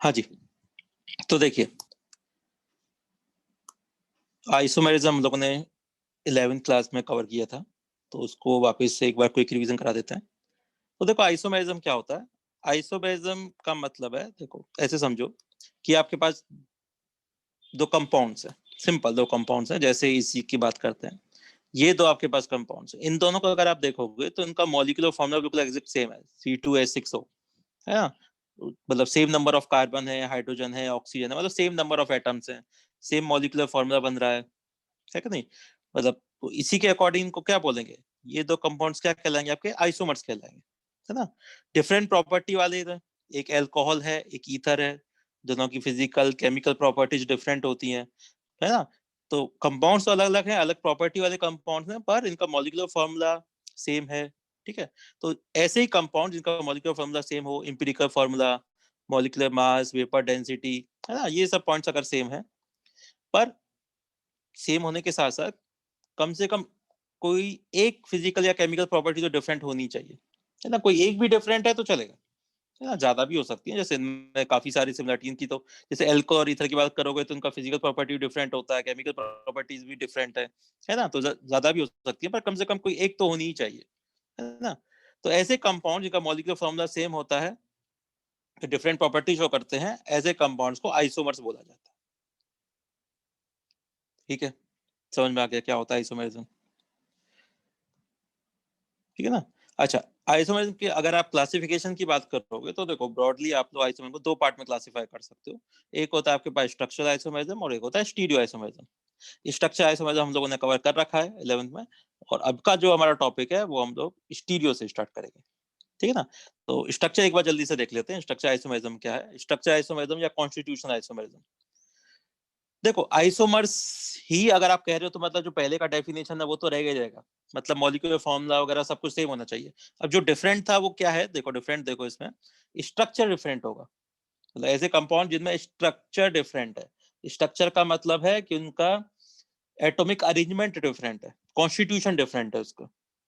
हाँ जी, तो देखिए आइसोमेरिज्म हम लोगों ने 11th क्लास में कवर किया था, तो उसको वापस से एक बार क्विक रिवीजन करा देते हैं। तो देखो आइसोमेरिज्म क्या होता है। आइसोमेरिज्म का मतलब है, देखो ऐसे समझो कि आपके पास दो कंपाउंड्स हैं, सिंपल दो कंपाउंड्स हैं, जैसे इसी की बात करते हैं। ये दो आपके पास कंपाउंड्स हैं, इन दोनों को अगर आप देखोगे तो इनका मॉलिक्यूलर फॉर्मूला बिल्कुल एग्जैक्ट सेम है, C2H6O, है ना। मतलब सेम नंबर ऑफ कार्बन है, हाइड्रोजन है, ऑक्सीजन है, मतलब सेम नंबर ऑफ एटम्स हैं, सेम मॉलिक्यूलर फॉर्मूला बन रहा है कि नहीं। मतलब तो इसी के अकॉर्डिंग को क्या बोलेंगे, ये दो कंपाउंड्स क्या कहलाएंगे, आपके आइसोमर्स कहलाएंगे, है ना। डिफरेंट प्रॉपर्टी वाले हैं, एक अल्कोहल है, एक ईथर है, दोनों की फिजिकल केमिकल प्रॉपर्टीज डिफरेंट होती हैं, है ना। तो कंपाउंड्स तो अलग अलग हैं, अलग प्रॉपर्टी वाले कंपाउंड्स हैं, पर इनका मॉलिक्यूलर फॉर्मूला सेम है, ठीक है। तो ऐसे ही कंपाउंड जिनका मॉलिक्यूलर फॉर्मूला सेम हो, empirical formula, molecular mass, vapour density, है ना, ये सब पॉइंट्स अगर सेम है, पर सेम होने के साथ साथ कम से कम कोई एक फिजिकल या केमिकल प्रॉपर्टी तो डिफरेंट होनी चाहिए, है ना। कोई एक भी डिफरेंट है तो चलेगा, है ना, ज्यादा भी हो सकती है, जैसे इनमें काफी सारी सिमिलरिटी की, तो जैसे एल्को और ईथर की बात करोगे तो उनका फिजिकल प्रॉपर्टी डिफरेंट होता है, केमिकल प्रॉपर्टीज भी डिफरेंट है ना, तो ज्यादा भी हो सकती है, पर कम से कम कोई एक तो होनी ही चाहिए, है ना। तो ऐसे कंपाउंड जिनका मॉलिक्यूलर फॉर्मूला सेम होता है, डिफरेंट प्रॉपर्टी शो करते हैं, ऐसे कंपाउंड्स को आइसोमर्स बोला जाता है। ठीक है, समझ में आ गया क्या होता है आइसोमरिज्म, ठीक है ना। अच्छा, आइसोमरिज्म की अगर आप क्लासिफिकेशन की बात करोगे तो देखो ब्रॉडली आप लोग आइसोमरिज्म को दो पार्ट में क्लासिफाई कर सकते हो। एक होता है आपके पास स्ट्रक्चरल आइसोमरिज्म और एक होता है स्टीरियो आइसोमरिज्म। स्ट्रक्चर आइसोमरिज्म हम लोगों ने कवर कर रखा है 11th में, और अब का जो हमारा टॉपिक है वो हम लोग स्टीरियो से स्टार्ट करेंगे, ठीक है ना। तो स्ट्रक्चर एक बार जल्दी से देख लेते हैं, स्ट्रक्चर आइसोमरिज्म क्या है। स्ट्रक्चर आइसोमरिज्म या कॉन्स्टिट्यूशनल आइसोमरिज्म, देखो आइसोमर्स ही अगर आप कह रहे हो तो मतलब जो पहले का डेफिनेशन है वो तो रह ही जाएगा, मतलब मॉलिक्यूलर फॉर्मूला वगैरह सब कुछ सेम होना चाहिए। अब जो डिफरेंट था वो क्या है, देखो डिफरेंट, देखो इसमें स्ट्रक्चर डिफरेंट होगा, मतलब ऐसे कंपाउंड जिनमें स्ट्रक्चर डिफरेंट है। स्ट्रक्चर का मतलब है कि उनका एटॉमिक अरेंजमेंट डिफरेंट है, कॉन्स्टिट्यूशन डिफरेंट है उसका,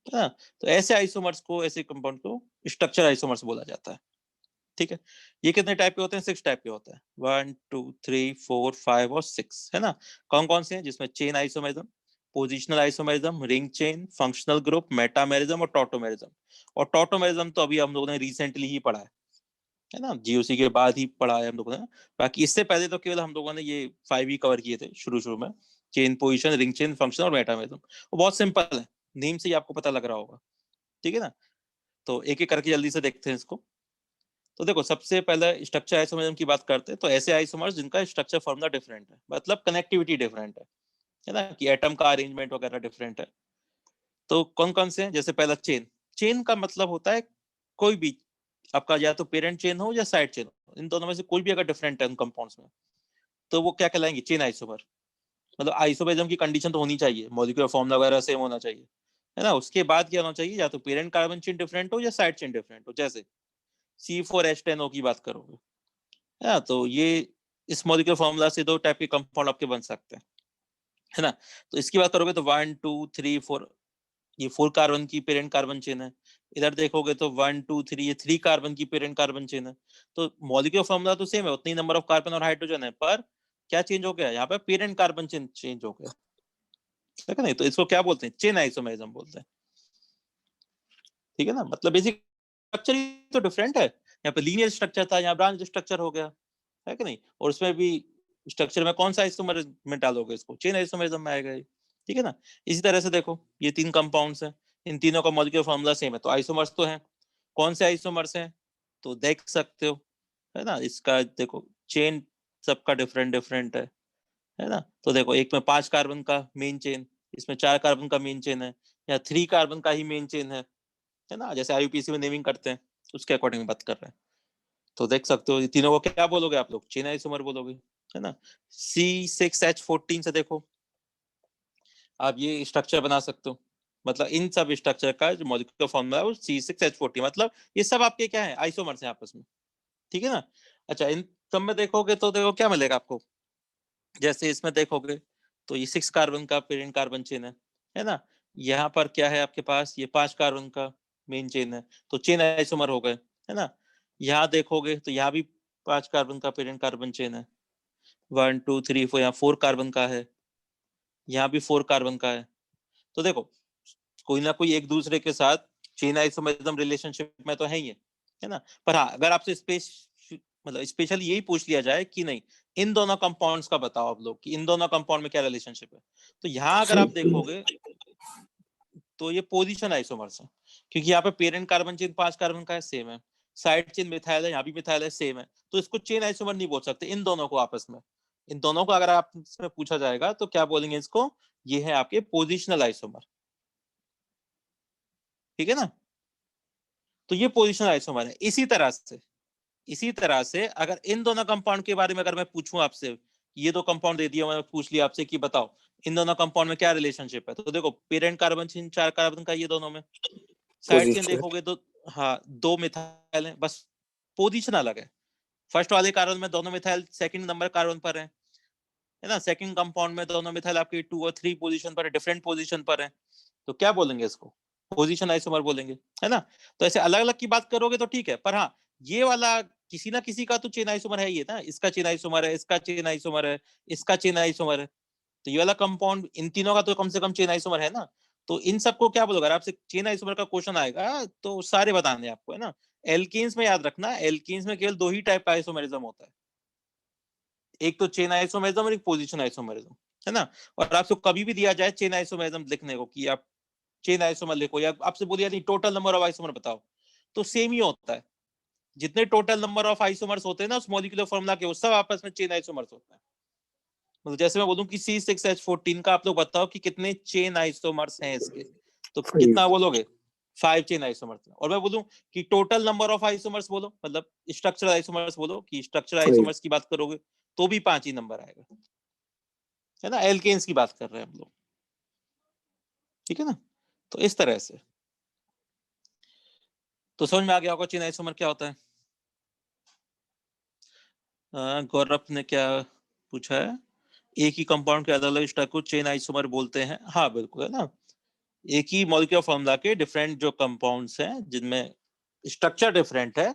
है ना। तो ऐसे आइसोमर्स को, ऐसे कंपाउंड को स्ट्रक्चर आइसोमर्स बोला जाता है, ठीक है। ये कितने टाइप के होते हैं, 6 टाइप के होते हैं, 1 2 3 4 5 और 6, है ना। कौन कौन से हैं, जिसमें chain isomerism, positional isomerism, ring chain, functional group, metamerism और टॉटोमेरिज्म। और टॉटोमेरिज्म तो अभी हम लोगों ने रिसेंटली ही पढ़ा है ना, जीओसी के बाद ही पढ़ा है हम लोगों ने। बाकी इससे पहले तो केवल हम लोगों ने ये 5 ही कवर किए थे शुरू शुरू में, chain, position, ring chain, function और मेटामेरिज्म। वो बहुत सिंपल है, नेम से ही आपको पता लग रहा होगा, ठीक है ना। तो एक एक करके जल्दी से देखते हैं इसको। तो देखो सबसे पहले स्ट्रक्चर आइसोमरिज्म की बात करते हैं, तो ऐसे आइसोमर्स जिनका स्ट्रक्चर फॉर्मूला डिफरेंट है, मतलब कनेक्टिविटी डिफरेंट है ना, कि एटम का अरेंजमेंट वगैरह डिफरेंट है। तो कौन कौन से हैं, जैसे पहला चेन। चेन का मतलब होता है कोई भी आपका, या तो पेरेंट चेन हो या साइड चेन हो, इन दोनों में से कोई भी अगर डिफरेंट है उन कंपाउंड्स में, तो वो क्या कहलाएंगे, चेन आइसोमर। मतलब आइसोमरिज्म की कंडीशन तो होनी चाहिए, मॉलिक्यूलर फॉर्मूला वगैरह सेम होना चाहिए, है ना। उसके बाद क्या होना चाहिए, या तो पेरेंट कार्बन चेन डिफरेंट हो या साइड चेन डिफरेंट हो, जैसे C4H10O की बात करोगे, है ना। तो ये इस मॉलिक्यूलर फॉर्मूला से दो टाइप के कंपाउंड आपके बन सकते हैं, है ना। तो इसकी बात करोगे तो 1 2 3 4, ये 4 कार्बन की पेरेंट कार्बन चेन है। इधर देखोगे तो 1 2 3, ये 3 कार्बन की पेरेंट कार्बन चेन है। तो मॉलिक्यूलर फॉर्मूला तो सेम है, उतनी नंबर ऑफ कार्बन और हाइड्रोजन है, पर क्या चेंज हो गया यहाँ पे, पेरेंट कार्बन चेन चेंज हो गया, ठीक है नहीं। तो इसको क्या बोलते हैं, चेन आइसोमेरिज्म बोलते हैं, ठीक है ना। मतलब बेसिक स्ट्रक्चर ही तो डिफरेंट है, यहाँ पे लीनियर स्ट्रक्चर था, यहाँ ब्रांच स्ट्रक्चर हो गया, है कि नहीं। और उसमें भी स्ट्रक्चर में कौन सा आइसोमर में डालोगे इसको, चेन आइसोमरिज्म में आएगा ये, ठीक है ना। इसी तरह से देखो ये 3 कंपाउंड्स हैं, इन तीनों का मॉलिक्यूलर फॉर्मूला सेम है, तो आइसोमर्स तो हैं। कौन से आइसोमर्स हैं, तो देख सकते हो, है ना। इसका देखो चेन सबका डिफरेंट डिफरेंट है ना। तो देखो एक में 5 कार्बन का मेन चेन, इसमें 4 कार्बन का मेन चेन है, या 3 कार्बन का ही मेन चेन है ना, जैसे IUPAC में नेमिंग करते हैं उसके अकॉर्डिंग बात कर रहे हैं। तो देख सकते हो ये तीनों को क्या बोलोगे आप लोग, चेन आइसोमर बोलोगे, है ना। C6H14 से देखो आप ये स्ट्रक्चर बना सकते हो, मतलब इन सब स्ट्रक्चर का जो मॉलिक्यूलर फॉर्मूला है वो C6H14, मतलब ये सब आपके क्या है, आइसोमर्स हैं आपस में, ठीक है ना। अच्छा, इन सब में देखोगे तो देखो क्या मिलेगा आपको, जैसे इसमें देखोगे तो ये 6 कार्बन का पेरेंट कार्बन चेन है ना। यहाँ पर क्या है आपके पास, ये 5 कार्बन का मेन चेन है, तो चेन आइसोमर हो गए, है ना। यहाँ देखोगे तो यहाँ भी 5 कार्बन का पेरेंट कार्बन चेन है, 1 2 3 4, यहाँ 4 कार्बन का है, यहाँ भी 4 कार्बन का है। तो देखो कोई ना कोई एक दूसरे के साथ चेन आइसोमेरिज्म रिलेशनशिप में तो है ही है ना। पर हाँ, अगर आपसे मतलब स्पेशली यही पूछ लिया जाए कि नहीं इन दोनों कंपाउंड्स का बताओ आप लोग कि इन दोनों कंपाउंड में क्या रिलेशनशिप है, तो यहाँ अगर आप देखोगे तो ये पोजीशन आइसोमर्स है, क्योंकि यहाँ पे पेरेंट कार्बन चेन 5 कार्बन का है, सेम है, साइड चेन मिथाइल है, यहाँ भी मिथाइल है, सेम है, तो इसको चेन आइसोमर नहीं बोल सकते इन दोनों को आपस में। इन दोनों को अगर आप इसमें पूछा जाएगा तो क्या बोलेंगे इसको, ये है आपके पोजिशनल आइसोमर, ठीक है ना। तो ये पोजिशनल आइसोमर है। इसी तरह से अगर इन दोनों कंपाउंड के बारे में अगर मैं पूछूं आपसे, ये दो कंपाउंड दे दिया, मैंने पूछ लिया आपसे कि बताओ इन दोनों कंपाउंड में क्या रिलेशनशिप है, तो देखो पेरेंट कार्बन चेन 4 कार्बन का ये दोनों में, साइड चेन पोजीशन देखोगे तो हाँ 2 मिथाइल है, बस पोजीशन अलग है। फर्स्ट वाले कार्बन में दोनों मिथाइल सेकंड नंबर कार्बन पर है ना। सेकंड कंपाउंड में दोनों मिथाइल आपकी 2 और 3 पोजीशन पर है, डिफरेंट पोजीशन पर है, तो क्या बोलेंगे इसको, पोजीशन आइसोमर बोलेंगे, है ना। तो ऐसे अलग अलग की बात करोगे तो ठीक है, पर हाँ ये वाला किसी ना किसी का तो चेन आइसोमर है ही ना, इसका चेन आइसोमर है, इसका चेन आइसोमर है, इसका चेन आइसोमर है, तो ये वाला कंपाउंड इन तीनों का तो कम से कम चेन आइसोमर है ना। तो इन सबको क्या बोलोगे, अगर आपसे चेन आइसोमर का क्वेश्चन आएगा तो सारे बताने आपको, है ना। एल्कीन्स में याद रखना, एल्कीन्स में केवल 2 ही टाइप का आइसोमेरिज्म होता है, एक तो चेन आइसोमेरिज्म और एक पोजीशन आइसोमेरिज्म, है ना। और आपको कभी भी दिया जाए चेन आइसोमेरिज्म लिखने को कि आप चेन आइसोमर लिखो, या आपसे बोलिए नहीं टोटल नंबर ऑफ आइसोमर बताओ, तो सेम ही होता है, जितने टोटल नंबर ऑफ आइसोमर्स होते हैं ना उस मॉलिक्यूलर फॉर्मूला के, वो सब आपस में चेन आइसोमर्स होते हैं। मतलब जैसे मैं बोलूं कि C6H14 का आप लोग बताओ कि कितने चेन आइसोमर्स हैं इसके, तो कितना बोलोगे, 5 चेन आइसोमर्स। और मैं बोलूं कि टोटल नंबर ऑफ आइसोमर्स बोलो, मतलब स्ट्रक्चरल आइसोमर्स बोलो, कि स्ट्रक्चरल आइसोमर्स की बात करोगे तो भी 5 ही नंबर आएगा, है ना। एल्केन्स की बात कर रहे हैं हम लोग, ठीक है ना। तो इस तरह से तो समझ में आ गया होगा चेन आइसोमर क्या होता है। गौरव ने क्या पूछा है, एक ही कंपाउंड के अलग अलग स्ट्रक्चर को चेन आइसोमर बोलते हैं, हाँ बिल्कुल, है ना। एक ही मॉलिक्यूलर फॉर्मूला के डिफरेंट जो कंपाउंड्स हैं जिनमें स्ट्रक्चर डिफरेंट है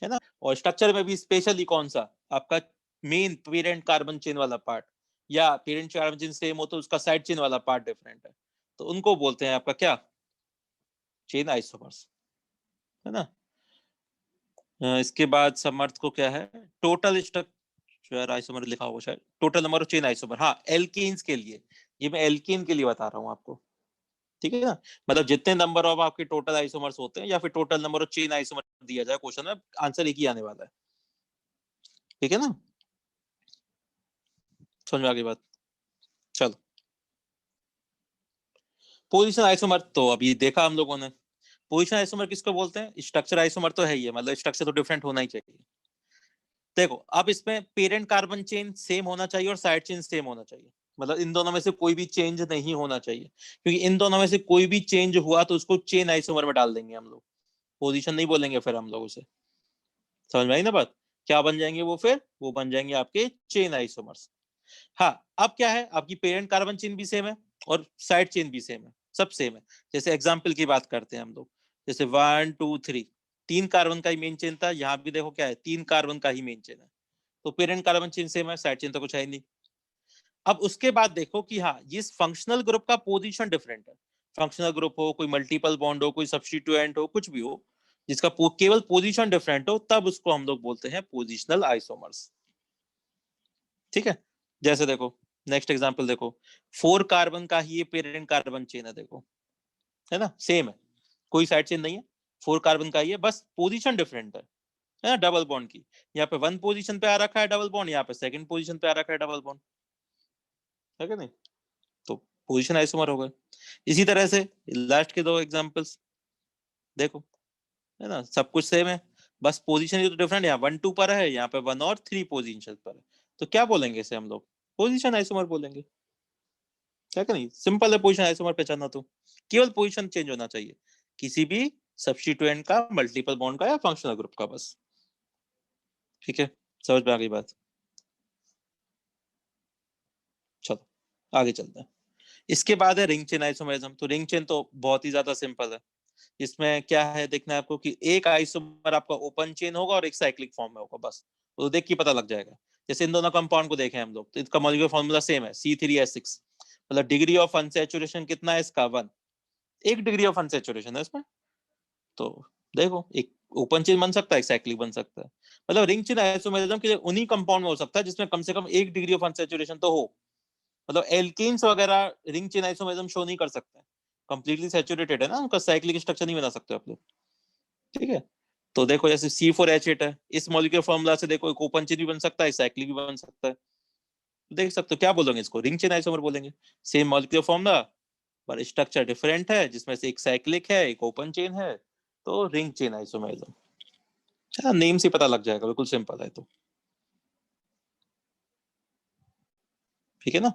ना, और स्ट्रक्चर में भी स्पेशली कौन सा आपका मेन पेरेंट कार्बन चेन वाला पार्ट, या पेरेंट कार्बन चेन सेम हो तो उसका साइड चेन वाला पार्ट डिफरेंट है, तो उनको बोलते हैं आपका क्या, चेन आइसोमर्स, है ना। इसके बाद समर्थ को क्या है, टोटल स्ट्रक्चर आइसोमर लिखा होगा शायद, total number of chain isomer, हाँ एल्कीन्स के लिए, ये मैं एल्कीन के लिए बता रहा हूँ आपको, ठीक है ना। मतलब जितने नंबर ऑफ आपके टोटल आइसोमर्स होते हैं या फिर total number of chain isomer दिया जाए क्वेश्चन में, आंसर एक ही आने वाला है, ठीक है ना। समझ में आ गई बात। चलो पोजीशन आइसोमर तो अभी देखा हम लोगों ने, पोजीशन आइसोमर किसको बोलते हैं, स्ट्रक्चर आइसोमर तो है ही है, मतलब स्ट्रक्चर तो डिफरेंट होना ही चाहिए। देखो अब इसमें पेरेंट कार्बन चेन सेम होना चाहिए और साइड चेन सेम होना चाहिए, मतलब इन दोनों में से कोई भी चेंज नहीं होना चाहिए, क्योंकि इन दोनों में से कोई भी चेंज हुआ तो उसको चेन आइसोमर में डाल देंगे हम लोग, पोजीशन नहीं बोलेंगे फिर हम लोग उसे। समझ में आई ना बात, क्या बन जाएंगे वो, फिर वो बन जाएंगे आपके चेन आइसोमर्स। हाँ अब क्या है, आपकी पेरेंट कार्बन चेन भी सेम है और साइड चेन भी सेम है, सब सेम है। जैसे एग्जाम्पल की बात करते हैं हम लोग, जैसे 1 2 3 3 कार्बन का ही मेन चेन था, यहाँ भी देखो क्या है 3 कार्बन का ही मेन चेन है, तो पेरेंट कार्बन चेन सेम है, साइड चेन तो कुछ है ही नहीं। अब उसके बाद देखो कि हाँ इस फंक्शनल ग्रुप का पोजीशन डिफरेंट है, फंक्शनल ग्रुप हो, कोई मल्टीपल बॉन्ड हो, कोई सब्स्टिट्यूएंट हो, कुछ भी हो, जिसका केवल पोजीशन डिफरेंट हो, तब उसको हम लोग बोलते हैं पोजिशनल आइसोमर्स, ठीक है। जैसे देखो नेक्स्ट एग्जांपल देखो, 4 कार्बन का ही ये पेरेंट कार्बन चेन है, देखो है ना, सेम है, कोई साइड चेन नहीं है, 4 कार्बन का ही है, बस पोजीशन डिफरेंट है ना, डबल बॉन्ड की, यहाँ पे 1 पोजीशन पे आ रखा है डबल बॉन्ड, यहाँ पे सेकंड पोजीशन पे आ रखा है डबल बॉन्ड, है कि नहीं। तो पोजीशन आइसोमर हो गए। इसी तरह से लास्ट के दो एग्जांपल्स देखो, है ना, सब कुछ सेम है, बस पोजीशन ही तो डिफरेंट, यहाँ 1 2 पर है, यहाँ पे 1 और 3 पोजीशन पर है, तो क्या बोलेंगे इसे हम लोग, पोजीशन आइसोमर बोलेंगे, क्या कि नहीं। सिंपल है पोजीशन आइसोमर पहचानना, तो केवल पोजीशन चेंज होना चाहिए किसी भी सब्स्टिट्यूएंट का, मल्टीपल बॉन्ड का या फंक्शनल ग्रुप का, बस, ठीक है। समझ में आ गई बात। चलो आगे चलते हैं। इसके बाद है रिंग चेन आइसोमेरिज्म, तो रिंग चेन तो बहुत ही ज्यादा सिंपल है, इसमें क्या है देखना है आपको कि एक आइसोमर आपका ओपन चेन होगा और एक साइक्लिक फॉर्म में होगा, बस तो देख के पता लग जाएगा। जैसे इन दोनों कंपाउंड को देखें हम लोग तो इसका मॉलिक्यूलर फॉर्मूला सेम है, C3H6, मतलब डिग्री ऑफ अनसैचुरेशन कितना है इसका 1, 1 डिग्री ऑफ अनसैचुरेशन है इसमें। तो देखो एक ओपन चेन बन सकता है, एक साइक्लिक बन सकता है, मतलब रिंग चेन आइसोमेरिज्म के लिए उन्हीं कंपाउंड में हो सकता है जिसमें कम से कम 1 डिग्री ऑफ अनसैचुरेशन तो हो। मतलब एल्केन्स वगैरह रिंग चेन आइसोमेरिज्म शो नहीं कर सकते, कंप्लीटली सैचुरेटेड है ना, उनका साइक्लिक स्ट्रक्चर नहीं बना सकते आप लोग, ठीक है। तो देखो जैसे C4H8 है, इस मॉलिक्यूलर फॉर्मूला से देखो एक ओपन चेन भी बन सकता है, साइक्लिक भी बन सकता है। देख सकते हो क्या बोलोगे इसको, रिंग चेन आइसोमर बोलेंगे। सेम मॉलिक्यूलर फॉर्मूला पर स्ट्रक्चर डिफरेंट है, जिसमें से एक साइक्लिक है एक ओपन चेन है, तो रिंग चेन आइसोमरिज्म। हाँ, नेम से पता लग जाएगा, बिल्कुल सिंपल है तो, ठीक है ना।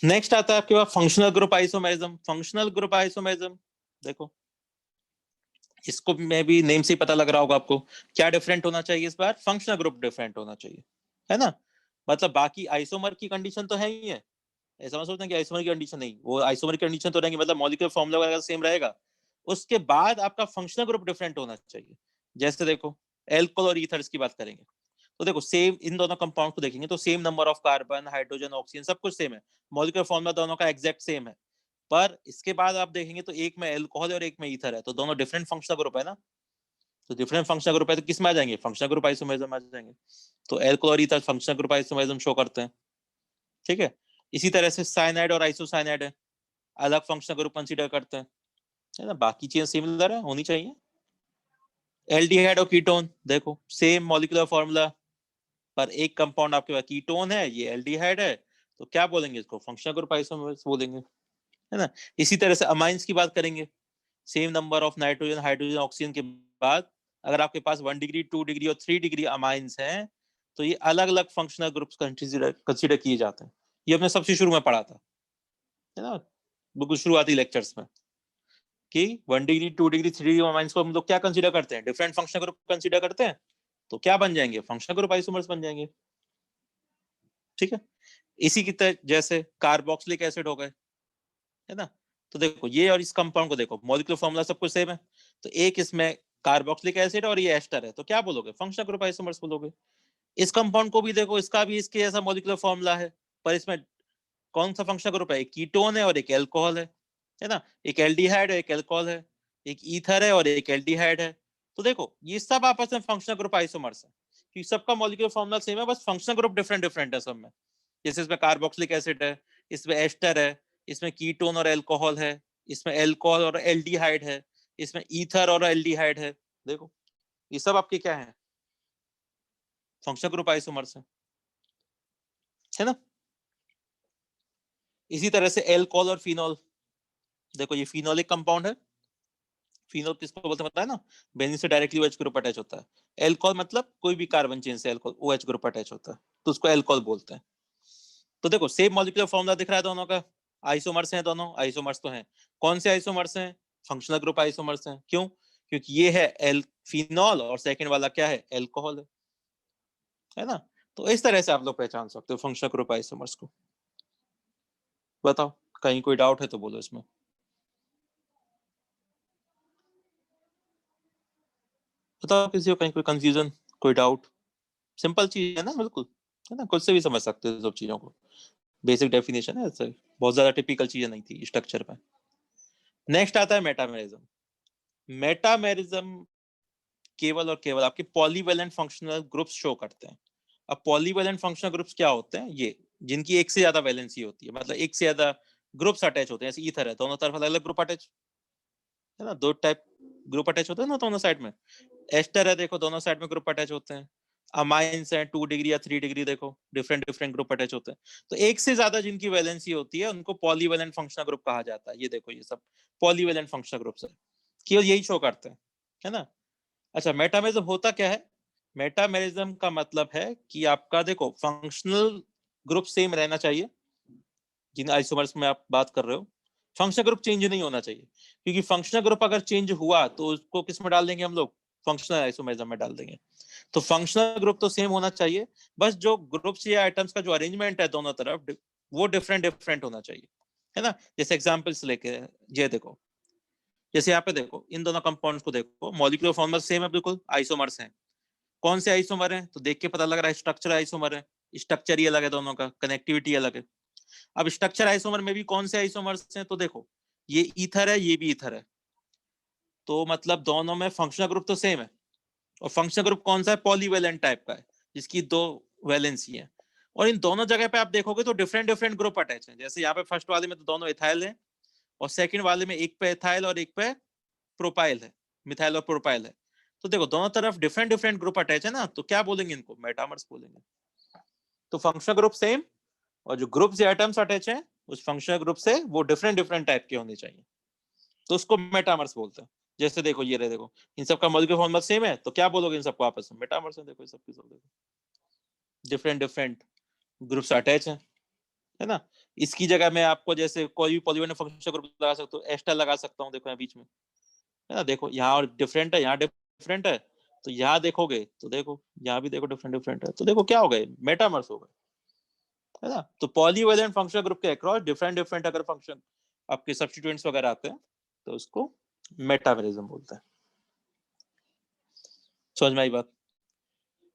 नेक्स्ट आता है आपके पास functional group isomerism. Functional group isomerism देखो, इसको में भी नेम से पता लग रहा होगा आपको, क्या डिफरेंट होना चाहिए इस बार, फंक्शनल ग्रुप डिफरेंट होना चाहिए, है ना। मतलब बाकी आइसोमर की कंडीशन तो है ही है, ऐसा मत सोचना कि आइसोमर की कंडीशन नहीं, वो आइसोमर की कंडीशन तो रहेंगी, मतलब मॉलिक्यूलर फॉर्मूला वगैरह सेम रहेगा, उसके बाद आपका फंक्शनल ग्रुप डिफरेंट होना चाहिए। जैसे देखो एल्कोहल और ईथर्स की बात करेंगे तो देखो सेम इन दोनों कंपाउंड को देखेंगे तो same number of carbon hydrogen oxygen सब कुछ सेम है, मॉलिक्यूलर फॉर्मूला दोनों का एग्जैक्ट सेम है, पर इसके बाद आप देखेंगे तो एक में एल्कोहल और एक में ईथर है, तो दोनों डिफरेंट फंक्शनल ग्रुप है ना, तो डिफरेंट फंक्शनल ग्रुप है तो किस में आ जाएंगे, फंक्शनल ग्रुप आइसोमेरिज्म आ जाएंगे। तो एल्कोहल और ether functional group isomerism show करते हैं, ठीक है। इसी तरह से साइनाइड और आइसोसाइनाइड है, अलग फंक्शनल ग्रुप कंसीडर करते हैं, है ना, बाकी चीजें सिमिलर है होनी चाहिए। एल्डिहाइड और कीटोन देखो सेम मॉलिक्यूलर फॉर्मूला, पर एक कंपाउंड आपके पास कीटोन है, ये एल्डिहाइड है, तो क्या बोलेंगे इसको, फंक्शनल ग्रुप आइसोमर्स बोलेंगे, है ना। इसी तरह से अमाइंस की बात करेंगे, same number of nitrogen hydrogen oxygen के बाद अगर आपके पास 1 डिग्री 2 डिग्री और 3 डिग्री अमाइंस हैं तो ये अलग अलग फंक्शनल ग्रुप्स कंसीडर किए जाते हैं। ये हमने सबसे शुरू में पढ़ा था, है ना, बिल्कुल शुरुआती लेक्चर्स में, कि 1 डिग्री 2 डिग्री 3 डिग्री अमाइंस को हम लोग क्या कंसीडर करते हैं, डिफरेंट फंक्शनल ग्रुप कंसीडर करते हैं, तो क्या बन जाएंगे, फंक्शनल ग्रुप आइसोमर्स बन जाएंगे, ठीक है। इसी की तरह जैसे कार्बोक्सिलिक एसिड हो गए, है ना, तो देखो ये और इस कंपाउंड को देखो मॉलिक्यूलर फॉर्मूला सब कुछ सेम है, तो एक इसमें कार्बोक्सिलिक एसिड और ये एस्टर है, तो क्या बोलोगे, फंक्शनल ग्रुप आइसोमर्स बोलोगे। इस कंपाउंड को भी देखो, इसका भी इसके जैसा मॉलिक्यूलर फॉर्मूला है, पर इसमें कौन सा फंक्शनल ग्रुप है, एक कीटोन है और एक एल्कोहल है ना, एक एल्डिहाइड है एक एल्कोहल है, एक ईथर है और एक एल्डिहाइड है, तो देखो ये सब आपस में फंक्शनल ग्रुप आइसोमर्स है, क्योंकि सबका मॉलिक्यूलर फॉर्मूला सेम है, बस फंक्शनल ग्रुप डिफरेंट डिफरेंट है सब में। जैसे इसमें कार्बोक्सिलिक एसिड है, इसमें एस्टर है, इसमें कीटोन और एल्कोहल है, इसमें एल्कोहल और एल्डिहाइड है, इसमें ईथर और एल्डिहाइड है, देखो ये सब आपके क्या है, फंक्शनल ग्रुप आइसोमर्स है ना। इसी तरह से एल्कोहल और फिनॉल, देखो ये फिनोलिक कंपाउंड है, फिनोल किसको बोलते हैं पता है ना, बेंजीन से डायरेक्टली OH ग्रुप अटैच होता है, एल्कोहल मतलब कोई भी कार्बन चेन से एल्कोहल OH ग्रुप अटैच होता है, तो उसको एल्कोहल बोलते हैं। तो देखो सेम मॉलिक्यूलर फॉर्मूला दिख रहा है दोनों का, आइसोमर्स हैं दोनों, आइसोमर्स तो हैं, कौन से आइसोमर्स हैं, फंक्शनल ग्रुप आइसोमर्स हैं, क्यों, क्योंकि ये है एल फिनॉल और सेकंड वाला क्या है, एल्कोहल है ना। तो इस तरह से आप लोग पहचान सकते हो फंक्शनल ग्रुप आइसोमर्स को। बताओ कहीं कोई डाउट है तो बोलो इसमें, बताओ किसी को कहीं कोई कंफ्यूजन कोई डाउट, सिंपल चीज है ना बिल्कुल, है ना, खुद से भी समझ सकते हो सब चीजों को, बेसिक डेफिनेशन है ऐसे, बहुत ज्यादा टिपिकल चीजें नहीं थी स्ट्रक्चर में। नेक्स्ट आता है मेटामेरिज्म। मेटामेरिज्म केवल और केवल आपके पॉलीवेलेंट फंक्शनल ग्रुप्स शो करते हैं। अब पॉलीवेलेंट फंक्शनल ग्रुप्स क्या होते हैं, ये जिनकी एक से ज्यादा वैलेंसी होती है, मतलब एक से ज्यादा ग्रुप्स अटैच होते हैं, जैसे ईथर है दोनों तरफ अलग अलग ग्रुप अटैच, है ना, दो टाइप ग्रुप अटैच होते हैं ना दोनों साइड में। एस्टर है देखो दोनों साइड में ग्रुप अटैच होते हैं, अमाइंस है 2 डिग्री या 3 डिग्री देखो डिफरेंट डिफरेंट ग्रुप अटैच होते हैं, तो एक से ज्यादा जिनकी वैलेंसी होती है उनको पॉलीवेलेंट फंक्शनल ग्रुप कहा जाता है। ये देखो ये सब पॉलीवेलेंट फंक्शनल ग्रुप्स है, केवल यही शो करते हैं, है ना। अच्छा मेटामेरिज्म होता क्या है, मेटामेरिज्म का मतलब है कि आपका देखो फंक्शनल ग्रुप सेम रहना चाहिए, जिन आइसोमर्स में आप बात कर रहे हो फंक्शनल ग्रुप चेंज नहीं होना चाहिए, क्योंकि फंक्शनल ग्रुप अगर चेंज हुआ तो उसको किस में डाल देंगे हम लोग, फंक्शनल आइसोमेरिज्म में डाल देंगे। तो फंक्शनल ग्रुप तो सेम होना चाहिए, बस जो ग्रुप्स या आइटम्स का जो अरेंजमेंट है दोनों तरफ वो डिफरेंट डिफरेंट होना चाहिए, है ना। जैसे एग्जांपल्स लेके ये देखो जैसे यहाँ पे देखो, इन दोनों कंपाउंड्स को देखो, मॉलिक्यूलर फॉर्मूला सेम है बिल्कुल, आइसोमर्स हैं। कौन से आइसोमर है? तो देख के पता लग रहा है स्ट्रक्चर आइसोमर है, स्ट्रक्चर ही अलग है दोनों का, कनेक्टिविटी अलग है। अब स्ट्रक्चर आइसोमर में भी कौन से आइसोमर्स हैं? तो देखो, ये ईथर है, ये भी ईथर है, तो मतलब दोनों में फंक्शनल ग्रुप तो सेम है। और फंक्शनल ग्रुप कौन सा है? पॉलीवेलेंट टाइप का है, जिसकी 2 वैलेंसी है। और इन दोनों जगह पे आप देखोगे तो डिफरेंट डिफरेंट ग्रुप अटैच हैं। जैसे यहाँ पे फर्स्ट वाले में तो दोनों इथाइल है, और सेकंड वाले में एक पे इथाइल और एक पे प्रोपाइल है, मिथाइल और प्रोपाइल है। तो देखो दोनों तरफ डिफरेंट डिफरेंट ग्रुप अटैच है ना, तो क्या बोलेंगे इनको? मेटामर्स बोलेंगे। तो फंक्शनल ग्रुप सेम, और जो ग्रुप या एटम्स अटैच हैं उस फंक्शनल ग्रुप से वो डिफरेंट डिफरेंट टाइप के होने चाहिए, तो उसको मेटामर्स बोलते हैं। जैसे देखो, ये रहे, देखो इन सबका मॉलिक्यूलर फॉर्मूला सेम है, तो क्या बोलोगे इन सबको आपस में? मेटामर्स है। देखो सबके सब देखो डिफरेंट डिफरेंट ग्रुप्स अटैच हैं, है ना। इसकी जगह मैं आपको जैसे कोई भी पॉलीवेलेंट फंक्शनल ग्रुप लगा सकता हूँ, एस्टर लगा सकता हूँ, देखो यहाँ बीच में, है ना। देखो यहाँ और डिफरेंट है, यहाँ डिफरेंट है, तो यहाँ देखोगे तो देखो यहाँ भी देखो डिफरेंट डिफरेंट है, तो देखो क्या हो गए? मेटामर्स हो गए, है ना। तो पॉलीवेलेंट फंक्शनल ग्रुप के अक्रॉस डिफरेंट डिफरेंट अगर फंक्शन आपके सब्स्टिट्यूएंट्स वगैरह आते हैं तो उसको मेटामेरिज्म बोलते हैं। समझ में आई बात?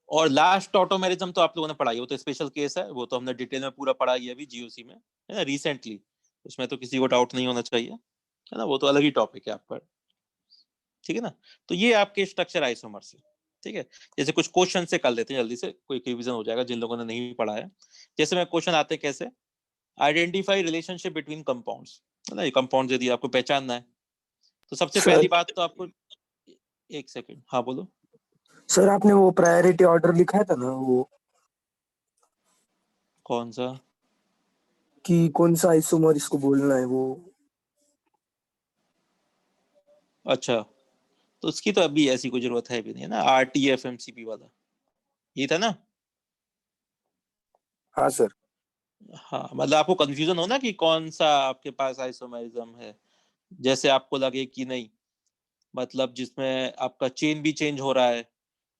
और लास्ट ऑटोमेरिज्म तो आप लोगों ने पढ़ाई, वो तो स्पेशल केस है, वो तो हमने डिटेल में पूरा पढ़ाई है अभी जीओसी में, है ना, रिसेंटली। उसमें तो किसी को डाउट नहीं होना चाहिए, है ना, वो तो अलग ही टॉपिक है आपका, ठीक है ना। तो ये आपके स्ट्रक्चर आइसोमर से, ठीक है। जैसे कुछ क्वेश्चन से कर लेते हैं जल्दी से, कोई रिवीजन हो जाएगा जिन लोगों ने नहीं पढ़ा है। जैसे मैं क्वेश्चन आते हैं कैसे, आइडेंटिफाई रिलेशनशिप बिटवीन कंपाउंड्स, है ना। ये कंपाउंड यदि आपको पहचानना है तो सबसे सर, पहली बात तो आपको, एक सेकंड, हाँ बोलो। सर आपने वो प्रायोरिटी ऑर्डर लिखा था ना, वो कौन सा? कि कौन सा आइसोमर इसको बोलना है वो। अच्छा, तो उसकी तो अभी ऐसी कोई जरूरत है भी नहीं, है ना, RTFMCP वाला ये था ना। हाँ सर। हाँ, मतलब आपको कंफ्यूजन हो ना कि कौन सा आपके पास आइसोमेरिज्म है, जैसे आपको लगे कि नहीं, मतलब जिसमें आपका चेन भी चेंज हो रहा है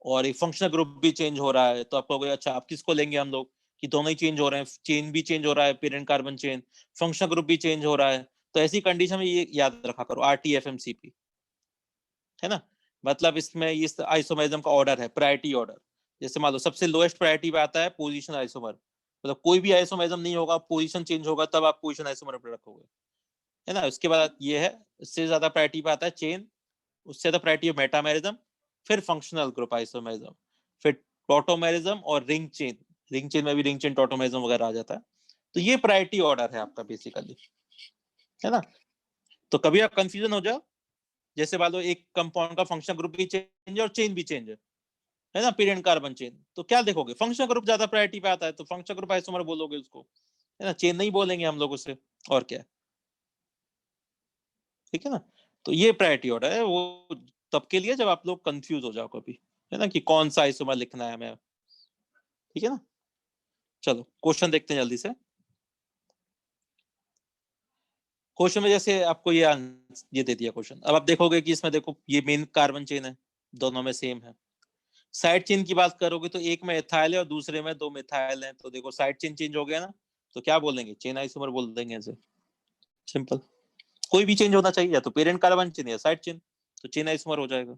और एक फंक्शनल ग्रुप भी चेंज हो रहा है, तो आपको कहोगे अच्छा आप किसको लेंगे हम लोग, कि दोनों ही चेंज हो रहे हैं, चेन भी चेंज हो रहा है, parent carbon chain, functional group भी चेंज हो रहा है। तो ऐसी कंडीशन में ये याद रखा करो, RTFMCP, है ना। मतलब इसमें इस आइसोमेरिज्म का ऑर्डर है, प्रायोरिटी ऑर्डर। जैसे मान लो सबसे लोएस्ट प्रायोरिटी पे आता है पोजीशन आइसोमर, मतलब कोई भी आइसोमेरिज्म नहीं होगा, पोजीशन चेंज होगा तब आप पोजीशन आइसोमर पर रखोगे, है ना। उसके बाद ये है, इससे ज्यादा प्रायोरिटी पे आता है चेन, उससे ज्यादा प्रायोरिटी है मेटामेरिज्म, फिर फंक्शनल ग्रुप आइसोमेरिज्म, फिर टॉटोमेरिज्म और रिंग चेन। रिंग चेन में भी रिंग चेन टॉटोमेरिज्म वगैरह आ जाता है। तो ये प्रायोरिटी ऑर्डर है आपका बेसिकली, है ना। तो कभी आप कंफ्यूजन हो जाओ, जैसे मान लो एक कंपाउंड का फंक्शनल ग्रुप भी चेंज है और चेन भी चेंज है ना, पेरेंट कार्बन चेन, तो क्या देखोगे? फंक्शनल ग्रुप ज्यादा प्रायोरिटी पे आता है, तो फंक्शनल ग्रुप आइसोमर बोलोगे उसको, है ना, चेन नहीं बोलेंगे हम लोग उसे, और क्या, ठीक है ना। तो ये प्रायोरिटी ऑर्डर है, वो तब के लिए जब आप लोग कंफ्यूज हो जाओ कभी, है ना, कि कौन सा आइसोमर लिखना है हमें, ठीक है ना। चलो क्वेश्चन देखते हैं जल्दी से। क्वेश्चन में जैसे आपको ये दे दिया क्वेश्चन, अब आप देखोगे कि इसमें देखो ये मेन कार्बन चेन है, दोनों में सेम है। साइड चेन की बात करोगे तो एक में एथाइल है और दूसरे में 2 मिथाइल है, तो देखो साइड चेन चेंज हो गया ना, तो क्या बोलेंगे? चेन आइसोमर बोल देंगे ऐसे, सिंपल। कोई भी चेंज होना चाहिए, या तो पेरेंट कार्बन चेन या साइड चेन, तो चेन आइसोमर हो जाएगा।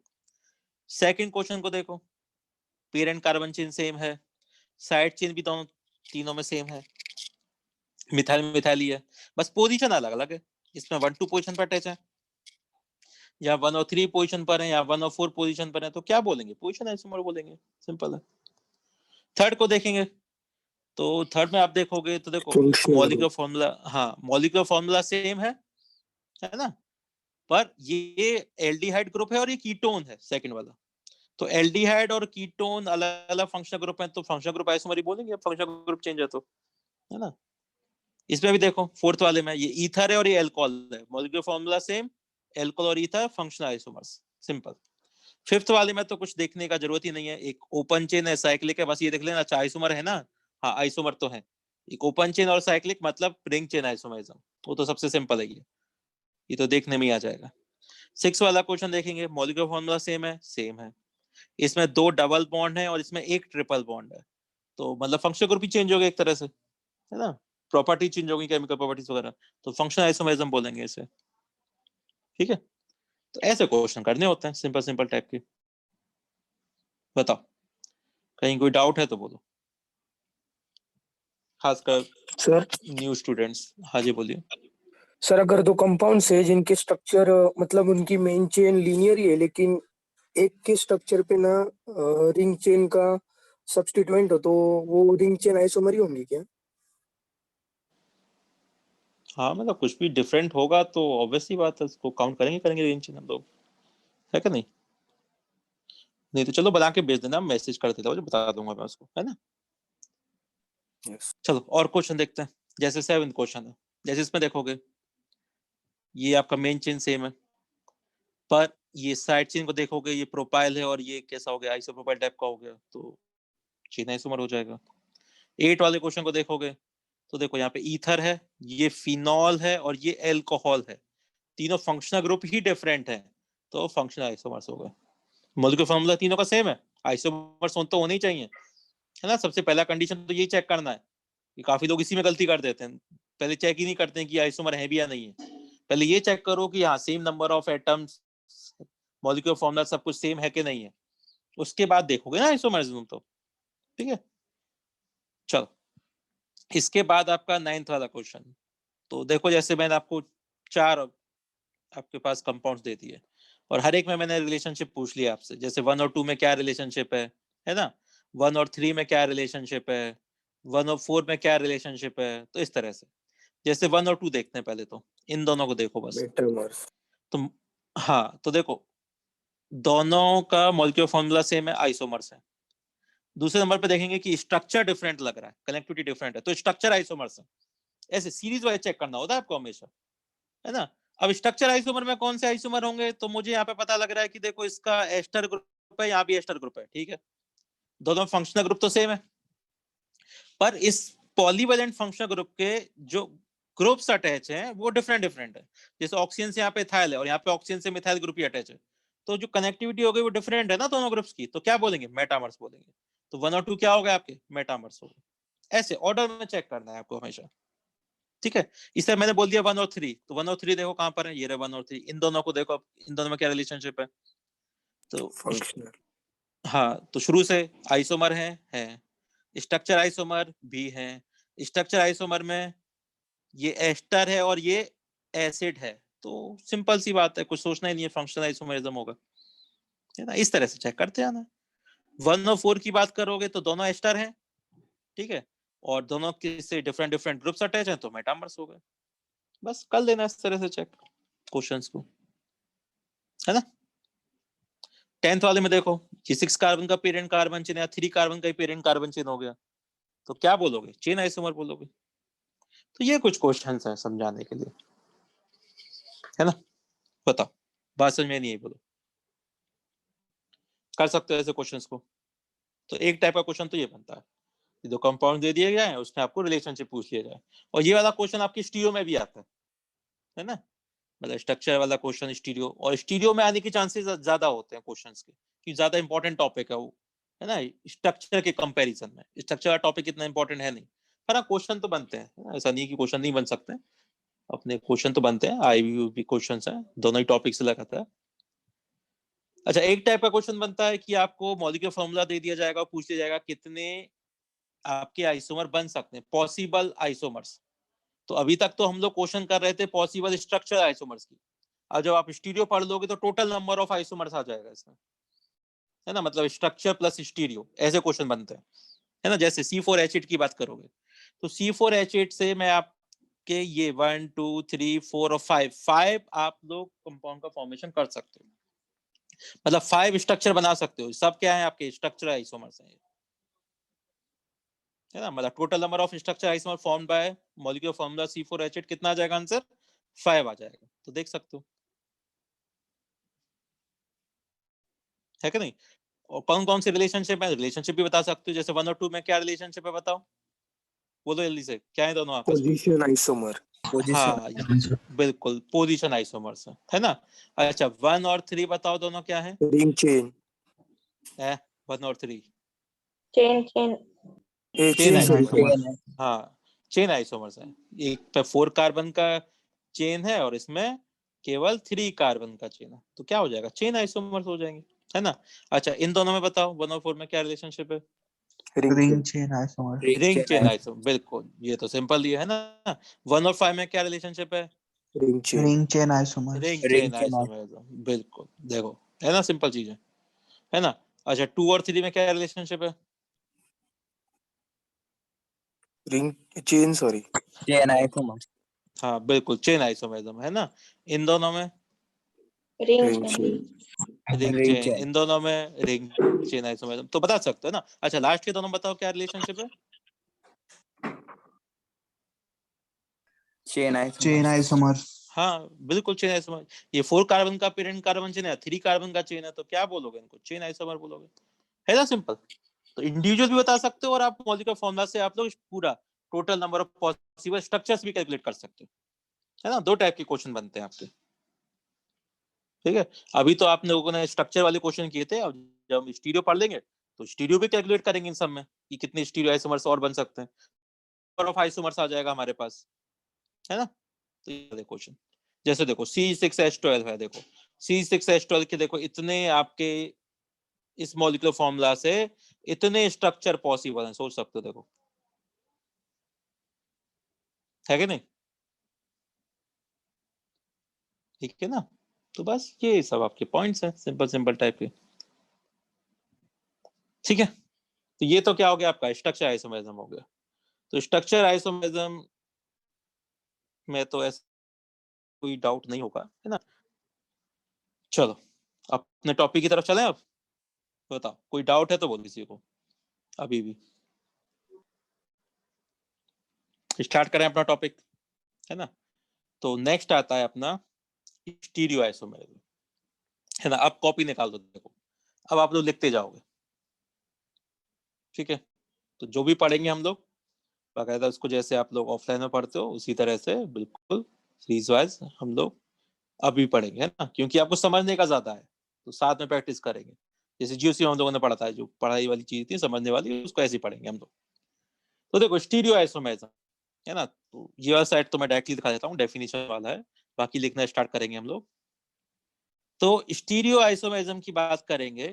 सेकंड क्वेश्चन को देखो, पेरेंट कार्बन चेन सेम है, साइड चेन भी दोनों तीनों में सेम है, मिथाइल मिथाइल ही है, बस पोजीशन अलग अलग है। इसमें 1 2 पोजीशन पर अटैच है, या 1 और 3 पोजीशन पर है, या 1 और 4 पोजीशन पर है, तो क्या बोलेंगे? पोजीशन आइसोमर बोलेंगे, सिंपल है। थर्ड को देखेंगे, तो थर्ड में आप देखोगे तो देखो फंक्शनल मॉलिक्यूलर ग्रुप। फॉर्मूला, हाँ मॉलिक्यूलर फॉर्मूला सेम है ना, पर ये एल्डिहाइड ग्रुप है और ये कीटोन है सेकंड वाला। तो एल्डिहाइड और कीटोन अलग अलग फंक्शनल ग्रुप है, तो फंक्शनल ग्रुप आइसोमर ही बोलेंगे, फंक्शनल ग्रुप चेंज है तो, है ना। इसमें भी देखो फोर्थ वाले में ये ईथर है और ये एल्कोहल है, मॉलिक्यूलर फॉर्मूला सेम, एल्कोहल और ether functional isomers, simple. Fifth वाले में तो कुछ देखने का जरूरत ही नहीं है, एक ओपन चेन है, साइक्लिक है, बस ये देख लेना, अच्छा आइसोमर है ना, हाँ आइसोमर तो है, एक ओपन चेन और साइक्लिक मतलब रिंग चेन आइसोमरिज्म, वो तो सबसे सिंपल है, ये तो देखने में ही आ जाएगा। सिक्स वाला क्वेश्चन देखेंगे, मॉलिक्यूलर फॉर्मूला सेम है, सेम है, इसमें 2 डबल बॉन्ड है और इसमें एक ट्रिपल बॉन्ड है, तो मतलब फंक्शनल ग्रुप ही चेंज हो गया एक तरह से, है ना, प्रॉपर्टी चेंज होगी, केमिकल प्रॉपर्टीज वगैरह, तो फंक्शनल आइसोमरिज्म बोलेंगे इसे, ठीक है। तो ऐसे क्वेश्चन करने होते हैं सिंपल सिंपल टाइप के। बताओ कहीं कोई डाउट है तो बोलो, खासकर सर न्यू स्टूडेंट्स। हाँ जी बोलिए। सर अगर दो कंपाउंड्स है जिनके स्ट्रक्चर मतलब उनकी मेन चेन लीनियर ही है, लेकिन एक के स्ट्रक्चर पे ना रिंग चेन का सब्स्टिट्यूएंट हो, तो वो रिंग चेन आइसोमर ही होंगी क्या? हाँ मतलब कुछ भी डिफरेंट होगा तो ऑब्वियसली बात है, उसको काउंट करेंगे रेंज हम लोग, है कि नहीं? नहीं तो चलो बना के भेज देना, मैसेज कर देता हूँ, बता दूंगा मैं उसको, है ना। यस। चलो और क्वेश्चन देखते हैं। जैसे 7th क्वेश्चन है, जैसे इसमें देखोगे ये आपका मेन चेन सेम है, पर ये साइड चेन को देखोगे ये प्रोपाइल है और ये कैसा हो गया, आइसोप्रोपाइल टाइप का हो गया, तो चेन आइसोमर हो जाएगा। 8 वाले क्वेश्चन को देखोगे तो देखो यहाँ पे ईथर है, ये फिनॉल है और ये एल्कोहल है, तीनों फंक्शनल ग्रुप ही डिफरेंट है, तो फंक्शनल आइसोमर्स हो गए। मॉलिक्यूलर फार्मूला तीनों का सेम है, आइसोमर्स तो होने ही चाहिए, है ना। सबसे पहला कंडीशन तो यही चेक करना है, कि काफी लोग इसी में गलती कर देते हैं, पहले चेक ही नहीं करते हैं कि आइसोमर है भी या नहीं है। पहले ये चेक करो कि हाँ same number of atoms, molecular formula सब कुछ सेम है कि नहीं है, उसके बाद देखोगे ना आइसोमरिज्म तो, ठीक है। चलो इसके बाद आपका 9th वाला क्वेश्चन, तो देखो जैसे मैंने आपको 4 आपके पास कंपाउंड्स दे दिए और हर एक में मैंने रिलेशनशिप पूछ लिया आपसे, जैसे 1 और 2 में क्या रिलेशनशिप है ना, 1 और 3 में क्या रिलेशनशिप है, 1 और 4 में क्या रिलेशनशिप है, तो इस तरह से। जैसे 1 और 2 देखते हैं पहले, तो इन दोनों को देखो बस। मेटामर्स। तो हाँ तो देखो दोनों का मॉलिक्यूलर फॉर्मूला सेम है, आइसोमर्स है। दूसरे नंबर पे देखेंगे कि स्ट्रक्चर डिफरेंट लग रहा है, कनेक्टिविटी डिफरेंट है, तो स्ट्रक्चर आइसोमर्स है। ऐसे सीरीज वाइज चेक करना होता है आपको हमेशा, है ना। अब स्ट्रक्चर आइसोमर में कौन से आइसोमर होंगे, तो मुझे यहाँ पे पता लग रहा है कि देखो इसका एस्टर ग्रुप है, यहाँ भी एस्टर ग्रुप है, ठीक है। दोनों फंक्शनल ग्रुप तो सेम है, पर इस पॉलीवेलेंट फंक्शनल ग्रुप के जो ग्रुप्स अटैच हैं वो डिफरेंट डिफरेंट है। जैसे ऑक्सीजन से यहाँ पे इथाइल है और यहाँ पे ऑक्सीजन से मिथाइल ग्रुप ही अटैच है, तो जो कनेक्टिविटी हो गई वो डिफरेंट है ना दोनों ग्रुप्स की, तो क्या बोलेंगे, मेटामर्स बोलेंगे। तो 1 और 2 क्या हो गए आपके, मेटामर्स हो गए। ऐसे ऑर्डर में चेक करना है आपको हमेशा, ठीक है। इससे मैंने बोल दिया 1 और 3, तो 1 और 3 देखो कहां पर है, ये रहे 1 और 3, इन दोनों को देखो, इन दोनों में क्या रिलेशनशिप है। तो फंक्शनल। हाँ तो शुरू से आइसोमर है, स्ट्रक्चर आइसोमर भी है, स्ट्रक्चर आइसोमर में ये एस्टर है और ये एसिड है, तो सिंपल सी बात है, कुछ सोचना ही नहीं है, फंक्शनल आइसोमरिज्म होगा, है ना। इस तरह से चेक करते आना। 1 और 4 की बात करोगे तो दोनों एस्टर हैं, ठीक है, और दोनों के से डिफरेंट डिफरेंट ग्रुप्स अटैच हैं, तो मेटामर्स हो गए। बस कर लेना इस तरह से चेक क्वेश्चंस को, है ना। 10th वाले में देखो ये 6 कार्बन का पेरेंट कार्बन चेन या 3 कार्बन का ही पेरेंट कार्बन चेन हो गया, तो क्या बोलोगे, चेन आइसोमर बोलोगे। तो ये कुछ क्वेश्चंस हैं समझाने के लिए, है ना। बताओ बात समझ में नहीं आई बोलो, कर सकते हो ऐसे क्वेश्चंस को। तो एक टाइप का क्वेश्चन तो ये बनता है कि जो कंपाउंड दे दिए जाए उसमें आपको रिलेशनशिप पूछ लिया जाए, और ये वाला क्वेश्चन आपकी स्टीरियो में भी आता है ना। मतलब स्ट्रक्चर वाला क्वेश्चन स्टीरियो, और स्टीरियो में आने के चांसेस ज्यादा होते हैं क्वेश्चंस के, कि ज्यादा इंपॉर्टेंट टॉपिक है वो, है ना। स्ट्रक्चर के कंपैरिजन में स्ट्रक्चर का टॉपिक इतना इंपॉर्टेंट है नहीं, पर हाँ क्वेश्चन तो बनते हैं, ऐसा नहीं कि क्वेश्चन नहीं बन सकते, अपने क्वेश्चन तो बनते हैं, IVUB क्वेश्चन है, दोनों ही टॉपिक से लगाता है। अच्छा एक टाइप का क्वेश्चन बनता है कि आपको मॉलिक्यूलर फॉर्मूला दे दिया जाएगा, पूछ लिया जाएगा कितने आपके आइसोमर बन सकते हैं, पॉसिबल आइसोमर्स। तो अभी तक तो हम लोग क्वेश्चन कर रहे थे पॉसिबल स्ट्रक्चर आइसोमर्स की, अब जब आप स्टीरियो पढ़ लोगे तो टोटल नंबर ऑफ आइसोमर्स आ जाएगा इसमें, है ना। मतलब स्ट्रक्चर प्लस स्टीरियो ऐसे क्वेश्चन बनते हैं, है ना। जैसे C4H8 की बात करोगे तो C4H8 से मैं आपके ये 1 2 3 4 और 5 आप लोग कंपाउंड का फॉर्मेशन कर सकते हो, मतलब 5 स्ट्रक्चर बना सकते हो, सब क्या है आपके स्ट्रक्चर आइसोमर्स हैं, है ना। मतलब total number of structure isomer formed by molecular formula C4H8 कितना आ जाएगा आंसर, 5 आ जाएगा, तो देख सकते हो, है कि नहीं। और कौन कौन से रिलेशनशिप है, रिलेशनशिप भी बता सकते हो, जैसे 1 और 2 में क्या रिलेशनशिप है बताओ, बोलो जल्दी से, क्या है दोनों आपस में। Position isomer. पोजीशन हाँ बिल्कुल पोजीशन आइसोमर्स है ना। अच्छा 1 और 3 बताओ दोनों क्या है, रिंग चेन। 1 और 3 chain chain A chain chain sorry isomer, chain है। हाँ चेन आइसोमर्स है, एक पे 4 कार्बन का चेन है और इसमें केवल 3 कार्बन का चेन है, तो क्या हो जाएगा, चेन आइसोमर्स हो जाएंगे, है ना। अच्छा, इन दोनों में बताओ 1 और 4 में क्या रिलेशनशिप है। Ring chain isomer. Ring chain isomer, बिल्कुल, ये तो सिंपल ही है ना। 1 और 5 में क्या रिलेशनशिप है, ring chain. Ring chain isomer. Ring chain isomer, बिल्कुल, देखो, है ना, सिंपल चीज है ना। अच्छा, 2 और 3 में क्या रिलेशनशिप है, ring chain, sorry, chain isomer. हाँ बिल्कुल, चेन आइसोमरिज्म, है ना। इन दोनों में ring ring chain. Chain. Ring chain, इन दोनों में रिंग चेन आइसोमरिज्म, तो बता सकते हो ना। अच्छा, लास्ट के दोनों बताओ क्या रिलेशनशिप है, चेन आइसोमर। हाँ बिल्कुल, चेन आइसोमर। ये 4 कार्बन का पेरेंट कार्बन चेन है, 3 कार्बन का चेन है, तो क्या बोलोगे इनको, चेन आइसोमर बोलोगे, है ना, सिंपल। तो इंडिविजुअल भी बता सकते हो, और आप मॉलिक्यूलर फॉर्मूला से आप लोग पूरा total number of possible structures भी कैलकुलेट कर सकते हो, है ना। 2 टाइप के क्वेश्चन बनते हैं आपके, ठीक है। अभी तो आप लोगों ने स्ट्रक्चर वाले क्वेश्चन किए थे, अब जब हम स्टीरियो पढ़ लेंगे तो स्टीरियो भी कैलकुलेट करेंगे इन सब में, कि कितने स्टीरियो आइसोमर्स और बन सकते हैं, नंबर ऑफ आइसोमर्स आ जाएगा हमारे पास, है ना। तो ये क्वेश्चन, जैसे देखो C6H12 है, देखो C6H12 के देखो इतने आपके इस मॉलिक्यूलर फॉर्मूला से इतने स्ट्रक्चर पॉसिबल हैं, सोच सकते हो, देखो, है कि नहीं, ठीक है ना। तो बस ये सब आपके पॉइंट्स हैं, सिंपल सिंपल टाइप के, ठीक है। तो ये तो क्या हो गया आपका स्ट्रक्चर आइसोमेरिज्म हो गया। तो स्ट्रक्चर आइसोमेरिज्म में तो ऐसा कोई डाउट नहीं होगा, है ना। चलो अपने टॉपिक की तरफ चलें अब, बताओ कोई डाउट है तो बोल किसी को, अभी भी स्टार्ट करें अपना टॉपिक, है ना। तो नेक्स्ट आता है अपना स्टीरियो आइसोमेरिज्म, है ना। अब कॉपी निकाल दो, देखो अब आप लोग लिखते जाओगे, ठीक है। तो जो भी पढ़ेंगे हम लोग बाकायदा उसको जैसे आप लोग ऑफलाइन में पढ़ते हो उसी तरह से बिल्कुल सीरीज वाइज हम लोग अभी पढ़ेंगे, है ना, क्योंकि आपको समझने का ज्यादा है, तो साथ में प्रैक्टिस करेंगे। जैसे जीओसी हम लोगों ने पढ़ा था, जो पढ़ाई वाली चीज थी समझने वाली, उसको ऐसे ही पढ़ेंगे हम लोग। तो देखो स्टीरियो आइसोमेरिज्म, है ना, तो ये वाला साइड तो मैं डायरेक्टली दिखा देता हूँ, डेफिनेशन वाला है, बाकी लिखना स्टार्ट करेंगे हम लोग। तो स्टीरियो आइसोमेरिज्म की बात करेंगे,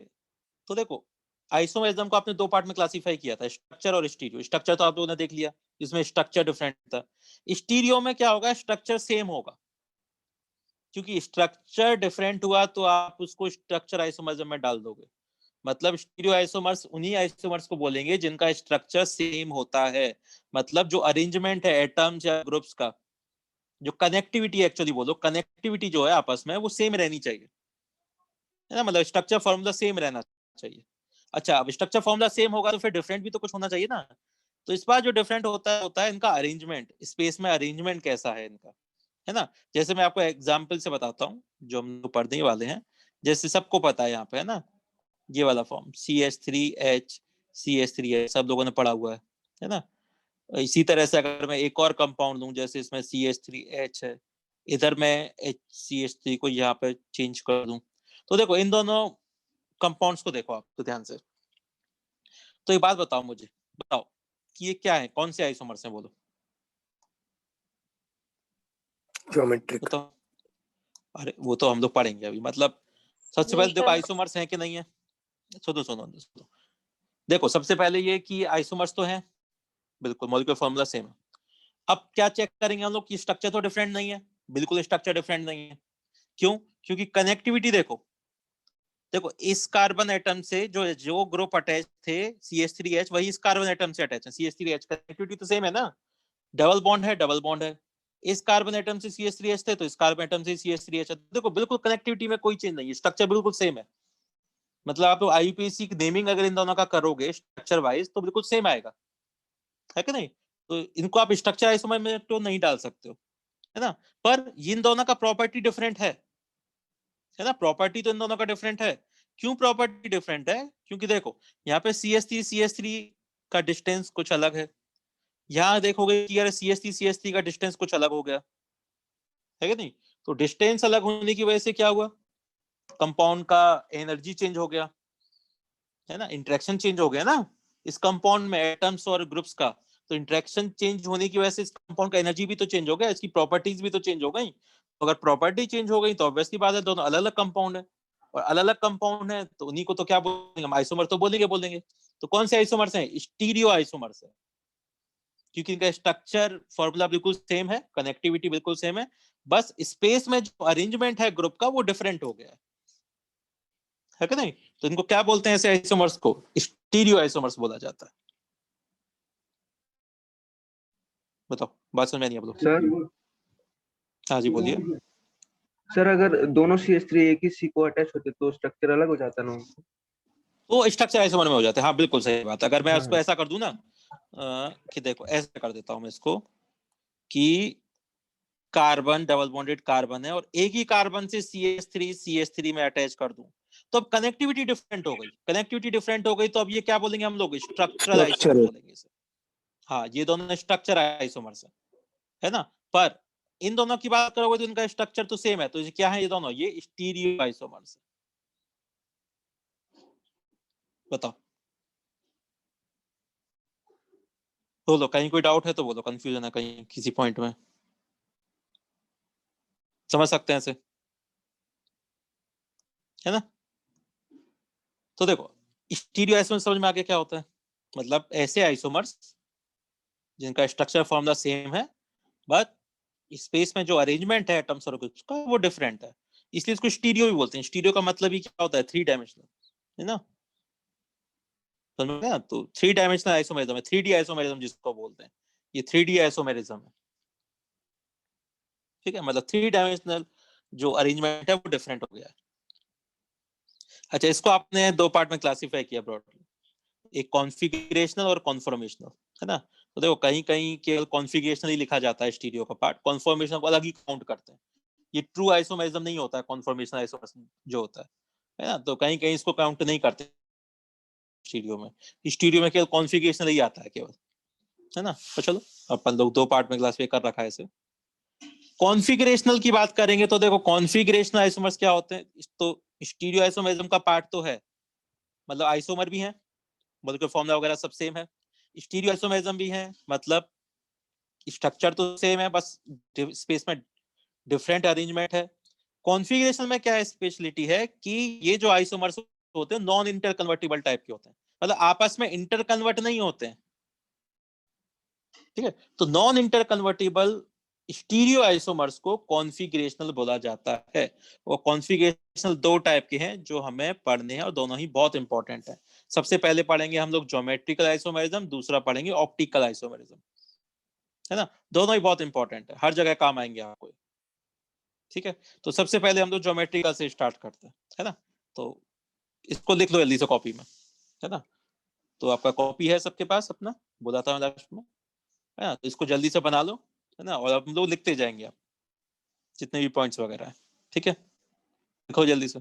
तो देखो आइसोमेरिज्म को आपने 2 पार्ट में क्लासिफाई किया था, स्ट्रक्चर और स्टीरियो। स्ट्रक्चर तो आप लोगों ने देख लिया, इसमें स्ट्रक्चर डिफरेंट था। स्टीरियो में क्या होगा, स्ट्रक्चर सेम होगा, क्योंकि स्ट्रक्चर डिफरेंट हुआ तो आप उसको स्ट्रक्चर आइसोमरिज्म में डाल दोगे। मतलब स्टीरियो आइसोमर्स उन्हीं आइसोमर्स को बोलेंगे जिनका स्ट्रक्चर सेम होता है, मतलब जो अरेंजमेंट है एटम्स या ग्रुप्स का, जो कनेक्टिविटी, एक्चुअली बोलो कनेक्टिविटी जो है आपस में वो सेम रहनी चाहिए, है ना, मतलब स्ट्रक्चर फॉर्मूला सेम रहना चाहिए। अच्छा, अब स्ट्रक्चर फॉर्मूला सेम होगा तो फिर डिफरेंट भी तो कुछ होना चाहिए ना। तो इस बार जो डिफरेंट होता है इनका अरेंजमेंट, स्पेस में अरेंजमेंट कैसा है इनका, है ना। जैसे मैं आपको एग्जांपल से बताता हूँ जो हम लोग पढ़ने वाले हैं। जैसे सबको पता है यहाँ पे, है ना, ये वाला फॉर्म CH3H सब लोगों ने पढ़ा हुआ है ना। इसी तरह से अगर मैं एक और कंपाउंड लूं, जैसे इसमें CH3H है, इधर मैं CH3 को यहाँ पे चेंज कर दूं, तो देखो इन दोनों कंपाउंड्स को देखो आप तो ध्यान से। तो एक बात बताओ मुझे, बताओ कि ये क्या है, कौन से आइसोमर्स हैं, बोलो ज्योमेट्रिक। बताओ। अरे वो तो हम लोग पढ़ेंगे अभी, मतलब सबसे पहले देखो मिश्रण। आइसोमर्स हैं कि नहीं है। सुनो सुनो सुनो, देखो सबसे पहले ये कि आइसोमर्स तो हैं, बिल्कुल मॉलिक्यूलर फॉर्मूला सेम है। अब क्या चेक करेंगे हम लोग कि स्ट्रक्चर तो डिफरेंट नहीं है, बिल्कुल स्ट्रक्चर डिफरेंट नहीं है। क्यों, क्योंकि कनेक्टिविटी देखो, देखो इस कार्बन एटम से जो जो ग्रुप अटैच थे CH3H, वही इस कार्बन एटम से अटैच है CH3H, कनेक्टिविटी तो सेम है ना, डबल बॉन्ड है, डबल बॉन्ड है। इस कार्बन एटम से CH3H थे तो इस कार्बन एटम से CH3H है, देखो बिल्कुल कनेक्टिविटी में कोई चेंज नहीं है, स्ट्रक्चर बिल्कुल सेम है। मतलब आप IUPAC की नेमिंग अगर इन दोनों का करोगे स्ट्रक्चर वाइज तो बिल्कुल सेम आएगा, है कि नहीं। तो इनको आप स्ट्रक्चर आइसोमर में तो नहीं डाल सकते हो, है ना। पर इन दोनों का प्रॉपर्टी डिफरेंट है ना, प्रॉपर्टी तो इन दोनों का डिफरेंट है। क्यों प्रॉपर्टी डिफरेंट है, क्योंकि देखो यहाँ पे CH3 का डिस्टेंस कुछ अलग है, यहाँ देखोगे कि यार CH3 का डिस्टेंस कुछ अलग हो गया, है कि नहीं। तो डिस्टेंस अलग होने की वजह से क्या हुआ, कंपाउंड का एनर्जी चेंज हो गया, है ना, इंटरेक्शन चेंज हो गया ना इस कंपाउंड में एटम्स और ग्रुप्स का। तो इंटरेक्शन चेंज होने की वजह से इस कंपाउंड का एनर्जी भी तो चेंज हो गया, इसकी प्रॉपर्टीज भी तो चेंज हो गई। अगर प्रॉपर्टी चेंज हो गई तो ऑब्वियसली बात है दोनों अलग अलग कंपाउंड है, और अलग अलग कंपाउंड है तो उन्हीं को तो क्या बोलेंगे हम, आइसोमर तो बोलेंगे। तो कौन से आइसोमर्स हैं? स्टीरियो आइसोमर्स है, क्योंकि इनका स्ट्रक्चर फॉर्मूला बिल्कुल सेम है, कनेक्टिविटी बिल्कुल सेम है, बस स्पेस में जो अरेंजमेंट है ग्रुप का वो डिफरेंट हो गया है कि नहीं? तो इनको क्या बोलते हैं ऐसे आइसोमर्स को? स्टीरियो आइसोमर्स बोला जाता है। बताओ, बात समझ में नहीं आप लोग? सर हाँ जी बोलिए। सर अगर दोनों CH3 एक ही C को अटैच होते तो स्ट्रक्चर अलग हो जाता ना? तो स्ट्रक्चर आइसोमर में हो जाते हैं, हाँ बिल्कुल सही बात। अगर मैं हाँ। उसको ऐसा कर दूं ना कि देखो ऐसे कर देता हूं मैं इसको, कि कार्बन डबल बॉन्डेड कार्बन है और एक ही कार्बन से CH3 में अटैच कर दूं, तो अब कनेक्टिविटी डिफरेंट हो गई। कनेक्टिविटी डिफरेंट हो गई तो अब ये क्या बोलेंगे हम लोग? स्ट्रक्चरल आइसोमर स्ट्रक्चर बोलेंगे इसे। हाँ, ये दोनों स्ट्रक्चर आइसोमर्स है ना? पर इन दोनों की बात करोगे तो इनका स्ट्रक्चर तो सेम है, तो ये क्या है? ये दोनों ये स्टीरियो आइसोमर्स है। बताओ, बोलो कहीं कोई डाउट है तो बोलो, कंफ्यूजन है कहीं किसी पॉइंट में? समझ सकते हैं इसे, है ना? तो देखो, स्टीरियो आइसोमर समझ में आ गया क्या होता है? मतलब ऐसे आइसोमर्स जिनका स्ट्रक्चर फॉर्मूला सेम है, बट स्पेस में जो अरेंजमेंट है एटम्स और ग्रुप्स का वो डिफरेंट है, इसलिए इसको स्टीरियो भी बोलते हैं। स्टीरियो का मतलब ही क्या होता है? 3 डायमेंशनल, है ना? समझ में आया? तो 3 डायमेंशनल आइसोमेरिज्म है, 3D आइसोमेरिज्म जिसको बोलते हैं, ये 3D आइसोमेरिज्म है। ठीक है, मतलब 3 डायमेंशनल जो अरेंजमेंट है वो डिफरेंट हो गया है। अच्छा, इसको आपने 2 पार्ट में क्लासिफाई किया ब्रॉडली, एक कॉन्फ़िगरेशनल और कॉन्फॉर्मेशनल, है ना? तो देखो कहीं कहीं केवल कॉन्फ़िगरेशनल ही लिखा जाता है स्टीरियो का पार्ट, कॉन्फॉर्मेशनल को अलग ही काउंट करते हैं। ये ट्रू आइसोमेरिज्म नहीं होता है कॉन्फॉर्मेशनल आइसोमेरिज्म जो होता है ना? तो कहीं कहीं इसको काउंट नहीं करते स्टीरियो में। स्टीरियो में केवल कॉन्फ़िगरेशनल ही आता है केवल, है ना? तो चलो अपन लोग 2 पार्ट में क्लासिफाई कर रखा है इसे। कॉन्फ़िगरेशनल की बात करेंगे तो देखो कॉन्फ़िगरेशनल आइसोमर्स क्या होते हैं? तो स्टीरियो आइसोमेरिज्म का पार्ट तो है, मतलब आइसोमर भी है, मॉलिक्यूलर फॉर्मूला वगैरह सब सेम है। स्टीरियो आइसोमेरिज्म भी है, मतलब स्ट्रक्चर तो सेम है, बस स्पेस में डिफरेंट अरेंजमेंट है। कॉन्फ़िगरेशन में क्या स्पेशलिटी है कि ये जो आइसोमर्स होते हैं नॉन इंटर कन्वर्टिबल टाइप के होते हैं, मतलब आपस में इंटर कन्वर्ट नहीं होते हैं। ठीक है, तो non inter convertible stereo isomers को कॉन्फ़िगरेशनल बोला जाता है। वो कॉन्फ़िगरेशनल 2 टाइप के हैं जो हमें पढ़ने हैं और दोनों ही बहुत इंपॉर्टेंट है। सबसे पहले पढ़ेंगे हम लोग ज्योमेट्रिकल आइसोमेरिज्म, दूसरा पढ़ेंगे ऑप्टिकल आइसोमेरिज्म, है ना? दोनों ही बहुत इंपॉर्टेंट है, हर जगह काम आएंगे आपको। ठीक है, तो सबसे पहले हम लोग ज्योमेट्रिकल से स्टार्ट करते हैं, है ना? तो इसको लिख लो जल्दी से कॉपी में, है ना? तो आपका कॉपी है सबके पास अपना, बोला था मैं लास्ट में, है ना? तो इसको जल्दी से बना लो, है ना? और हम लोग लिखते जाएंगे आप जितने भी पॉइंट्स वगैरह है। ठीक है, लिखो जल्दी से।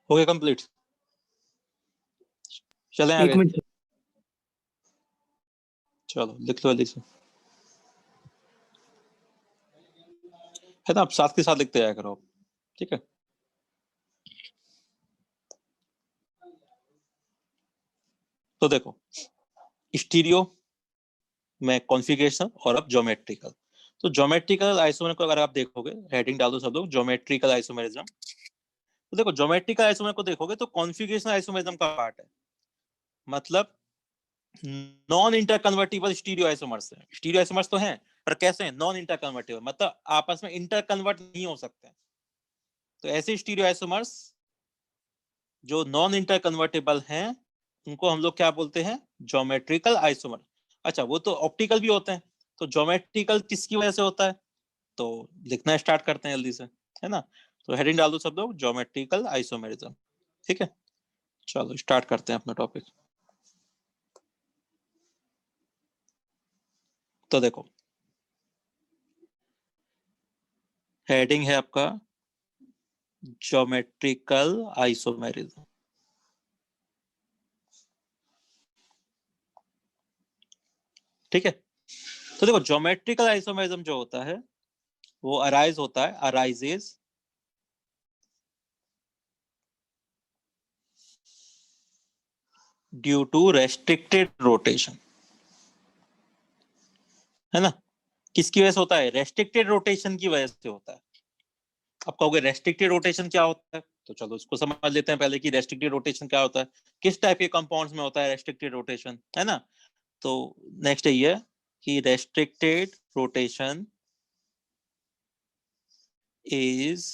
हो गया कंप्लीट? चलें एक आगे? मिनट। चलो लिख लो जल्दी से, है ना? आप साथ के साथ लिखते आया करो, ठीक है? तो देखो, स्टीरियो में कॉन्फ़िगरेशन और अब ज्योमेट्रिकल। तो ज्योमेट्रिकल आइसोमर को अगर आप देखोगे, हेडिंग डाल दो सब लोग, ज्योमेट्रिकल आइसोमेरिज्म। तो देखो, ज्योमेट्रिकल आइसोमर को देखोगे तो कॉन्फ़िगरेशन आइसोमेरिज्म का पार्ट है, मतलब नॉन इंटरकन्वर्टिबल स्टीरियो आइसोमर्स है। स्टीरियो आइसोमर्स तो हैं, पर कैसे हैं? नॉन इंटरकन्वर्टिबल, मतलब आपस में इंटरकन्वर्ट नहीं हो सकते। तो ऐसे स्टीरियो आइसोमर्स जो नॉन इंटरकन्वर्टेबल हैं, उनको हम लोग क्या बोलते हैं? Geometrical isomer. अच्छा, वो तो ऑप्टिकल भी होते हैं, तो ज्योमेट्रिकल किसकी वजह से होता है? तो लिखना स्टार्ट करते हैं जल्दी से, है ना? तो हेडिंग डाल दो सब लोग, ज्योमेट्रिकल आइसोमेरिज्म, ठीक है? चलो स्टार्ट करते हैं अपना टॉपिक। तो देखो, हेडिंग है आपका ज्योमेट्रिकल आइसोमेरिज्म, ठीक है? तो देखो, ज्योमेट्रिकल आइसोमेरिज्म जो होता है वो arises due to restricted rotation, है ना? किसकी वजह से होता है? रेस्ट्रिक्टेड रोटेशन की वजह से होता है। आप कहोगे रेस्ट्रिक्टेड रोटेशन क्या होता है? तो चलो इसको समझ लेते हैं पहले कि रेस्ट्रिक्टेड रोटेशन क्या होता है, किस टाइप के कंपाउंड्स में होता है रेस्ट्रिक्टेड रोटेशन, है ना? तो नेक्स्ट ये है कि restricted rotation is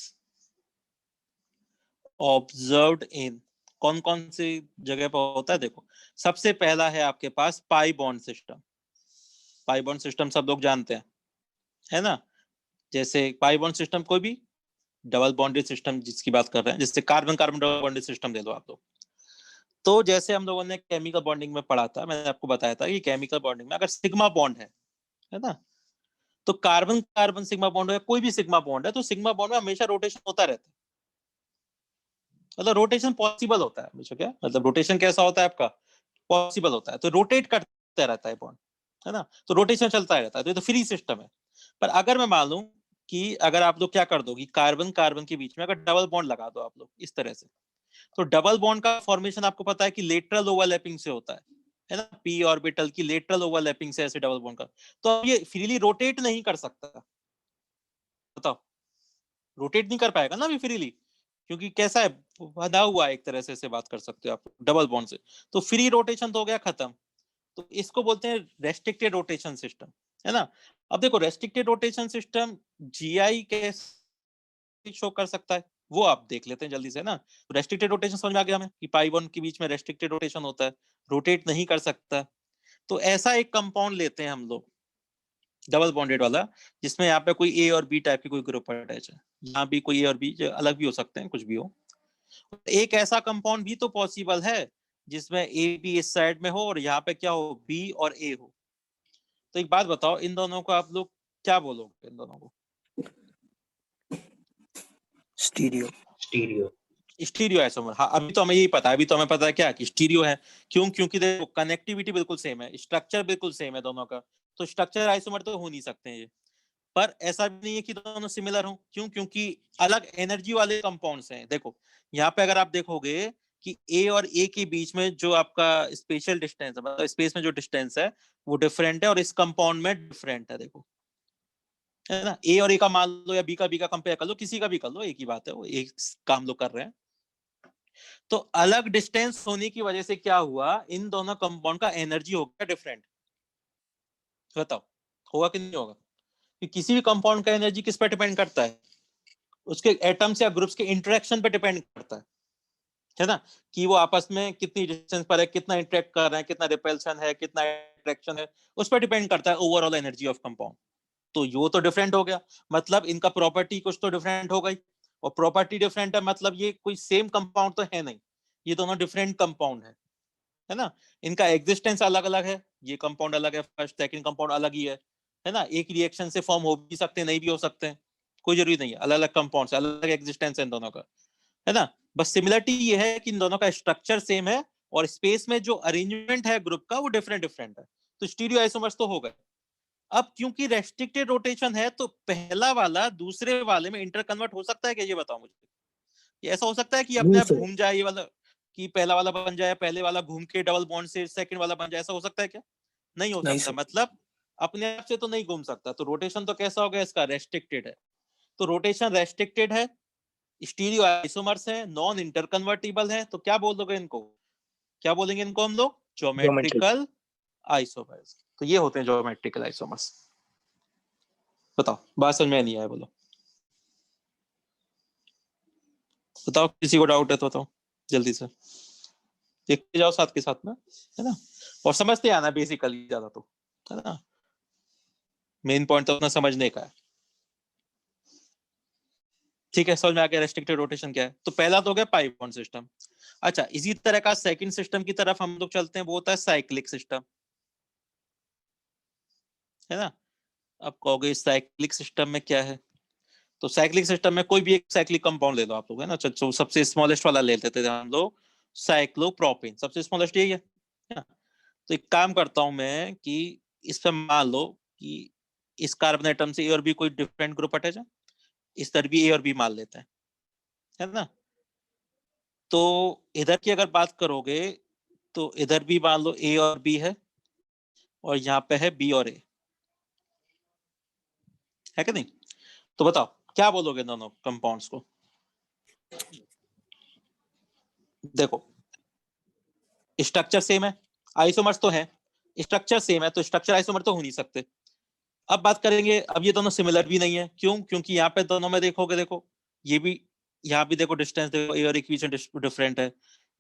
observed in, कौन कौन सी जगह पर होता है? देखो, सबसे पहला है आपके पास pi bond system. Pi bond system सब लोग जानते हैं, है ना? जैसे पाई बॉन्ड सिस्टम, कोई भी डबल बॉन्डेड सिस्टम जिसकी बात कर रहे हैं, जैसे carbon carbon double bonded system ले लो आप लोग। तो जैसे हम लोगों ने केमिकल बॉन्डिंग में पढ़ा था, मैंने आपको बताया था कि केमिकल बॉन्डिंग में अगर सिग्मा बॉन्ड है ना? तो कार्बन कार्बन सिग्मा बॉन्ड है, कोई भी सिग्मा बॉन्ड है, तो सिग्मा बॉन्ड में हमेशा रोटेशन होता रहता है, मतलब रोटेशन पॉसिबल होता है हमेशा। क्या मतलब रोटेशन कैसा होता है आपका? पॉसिबल होता है, तो रोटेट करता रहता है बॉन्ड, है ना? तो रोटेशन चलता रहता है, तो ये तो फ्री सिस्टम है। पर अगर मैं मान लूं कि अगर आप लोग क्या कर दो कि कार्बन कार्बन के बीच में अगर डबल बॉन्ड लगा दो आप लोग इस तरह से, तो डबल बॉन्ड का फॉर्मेशन आपको पता है कि लेटरल ओवरलैपिंग से होता है ना? पी ऑर्बिटल की लेटरल ओवरलैपिंग से ऐसे डबल बॉन्ड का, तो ये फ्रीली रोटेट नहीं कर सकता। बताओ, रोटेट नहीं कर पाएगा ना अभी फ्रीली, क्योंकि कैसा है? बंधा हुआ है एक तरह से बात कर सकते हो आप डबल बॉन्ड से, तो फ्री रोटेशन तो हो गया खत्म। तो इसको बोलते हैं रेस्ट्रिक्टेड रोटेशन सिस्टम, है ना? अब देखो, रेस्ट्रिक्टेड रोटेशन सिस्टम जीआई कैसे शो कर सकता है, वो आप देख लेते हैं जल्दी से ना। रेस्ट्रिक्टेड रोटेशन समझ में आ गया हमें कि पाई बॉन्ड के बीच में रेस्ट्रिक्टेड रोटेशन होता है, रोटेट नहीं कर सकता। तो ऐसा एक कंपाउंड लेते हैं हम लोग, डबल बॉन्डेड वाला, जिसमें यहाँ पे कोई ए और बी टाइप की कोई ग्रुप अटैच है। यहाँ भी कोई ए और बी अलग भी हो सकते हैं, कुछ भी हो। एक ऐसा कंपाउंड भी तो पॉसिबल है जिसमें ए बी इस साइड में हो और यहाँ पे क्या हो? बी और ए हो। तो एक बात बताओ, इन दोनों को आप लोग क्या बोलोगे? इन दोनों को स्टीरियो। Stereo isomer. हाँ, अभी तो हमें यही पता है, अभी तो हमें पता है क्या कि स्टीरियो है। क्यों? क्योंकि देखो, कनेक्टिविटी बिल्कुल सेम है, स्ट्रक्चर बिल्कुल सेम है दोनों का, तो स्ट्रक्चर आइसोमर तो हो नहीं सकते हैं ये। पर ऐसा भी नहीं है कि दोनों सिमिलर हो। क्यों? क्योंकि अलग एनर्जी वाले कंपाउंड्स हैं। देखो, यहाँ पे अगर आप देखोगे कि ए और ए के बीच में जो आपका स्पेशल डिस्टेंस है, मतलब स्पेस में जो डिस्टेंस है, वो डिफरेंट है, और इस कंपाउंड में डिफरेंट है। देखो, है ना? ए और ए का मान लो या बी का कंपेयर कर लो, किसी का भी कर लो, एक ही बात है, वो एक काम लोग कर रहे हैं। तो अलग डिस्टेंस होने की वजह से क्या हुआ? इन दोनों कंपाउंड का एनर्जी हो गया डिफरेंट। बताओ, होगा कि नहीं होगा? कि किसी भी कंपाउंड का एनर्जी किस पे डिपेंड करता है? उसके एटम्स या ग्रुप्स के इंटरेक्शन पे डिपेंड करता है ना? कि वो आपस में कितनी डिस्टेंस पर है, कितना इंटरेक्ट कर रहे हैं, कितना रिपल्शन है, कितना अट्रैक्शन है, उस पर डिपेंड करता है ओवरऑल एनर्जी ऑफ कंपाउंड। तो वो तो डिफरेंट हो गया, मतलब इनका प्रॉपर्टी कुछ तो डिफरेंट हो गई, और प्रॉपर्टी डिफरेंट है मतलब ये कोई सेम कंपाउंड तो है नहीं, ये दोनों डिफरेंट कंपाउंड है ना? इनका एग्जिस्टेंस अलग अलग है, ये कंपाउंड अलग है, फर्स्ट सेकंड कंपाउंड अलग ही है ना? एक रिएक्शन से फॉर्म हो भी सकते हैं, नहीं भी हो सकते हैं, कोई जरूरी नहीं है। अलग अलग कंपाउंड्स, अलग एग्जिस्टेंस है इन दोनों का, है ना? बस सिमिलरिटी ये है कि इन दोनों का स्ट्रक्चर सेम है और स्पेस में जो अरेंजमेंट है ग्रुप का वो डिफरेंट डिफरेंट है। तो स्टीरियो आइसोमर्स तो हो गए। अब क्योंकि रेस्ट्रिक्टेड रोटेशन है तो पहला वाला दूसरे वाले में इंटर कन्वर्ट हो सकता है क्या, ये बताओ मुझे। ये ऐसा हो सकता है कि अपने नहीं आप सर, घूम जाए ये वाला, कि पहला वाला बन जाए, पहले वाला घूम के डबल बॉन्ड से सेकंड वाला बन जाए, ऐसा हो सकता है क्या? नहीं हो नहीं सकता। सर। मतलब अपने आप से तो नहीं घूम सकता। तो रोटेशन तो कैसा हो गया इसका, रेस्ट्रिक्टेड है। तो रोटेशन रेस्ट्रिक्टेड है, स्टीरियो आइसोमर्स है, नॉन इंटरकन्वर्टिबल है, तो क्या बोल दोगे इनको, क्या बोलेंगे इनको हम लोग, ज्योमेट्रिक। Geometrical isomers. तो ये होते हैं ज्योमेट्रिकल आइसोमर्स। बताओ, बात समझ में नहीं आया, बोलो बताओ, किसी को डाउट है तो बताओ जल्दी से, देखते जाओ साथ के साथ में, है ना। और समझते आना बेसिकली ज्यादा, तो है ना, मेन पॉइंट तो अपना समझने का है। ठीक है, समझ में आ गया रेस्ट्रिक्टेड रोटेशन क्या है। तो पहला तो हो गया पाई बॉन्ड सिस्टम। अच्छा, इसी तरह का सेकंड सिस्टम की तरफ हम लोग चलते हैं, वो होता है साइक्लिक सिस्टम, है ना। अब कहोगे साइक्लिक सिस्टम में क्या है, तो साइक्लिक सिस्टम में कोई भी एक साइक्लिक कंपाउंड ले लो आप लोग, है ना। तो सबसे स्मॉलेस्ट वाला ले लेते थे हम लोग, साइक्लोप्रोपेन, सबसे स्मॉलेस्ट यही है ना। तो एक काम करता हूं मैं कि इस पे मान लो कि इस कार्बन एटम से ए और बी कोई डिफरेंट ग्रुप अटैच है, इस तरह भी ए और बी मान लेते हैं, है ना। तो इधर की अगर बात करोगे तो इधर भी मान लो ए और बी है, और यहाँ पे है बी और ए, है कि नहीं। तो बताओ क्या बोलोगे दोनों कंपाउंड्स को। देखो स्ट्रक्चर सेम है, आइसोमर्स तो है, स्ट्रक्चर सेम है, तो स्ट्रक्चर आइसोमर तो हो नहीं सकते। अब बात करेंगे, अब ये दोनों सिमिलर भी नहीं है, क्यों, क्योंकि यहाँ पे दोनों में देखोगे, देखो ये भी, यहाँ भी देखो डिस्टेंस देखो, ए और एक बीच में डिफरेंट है,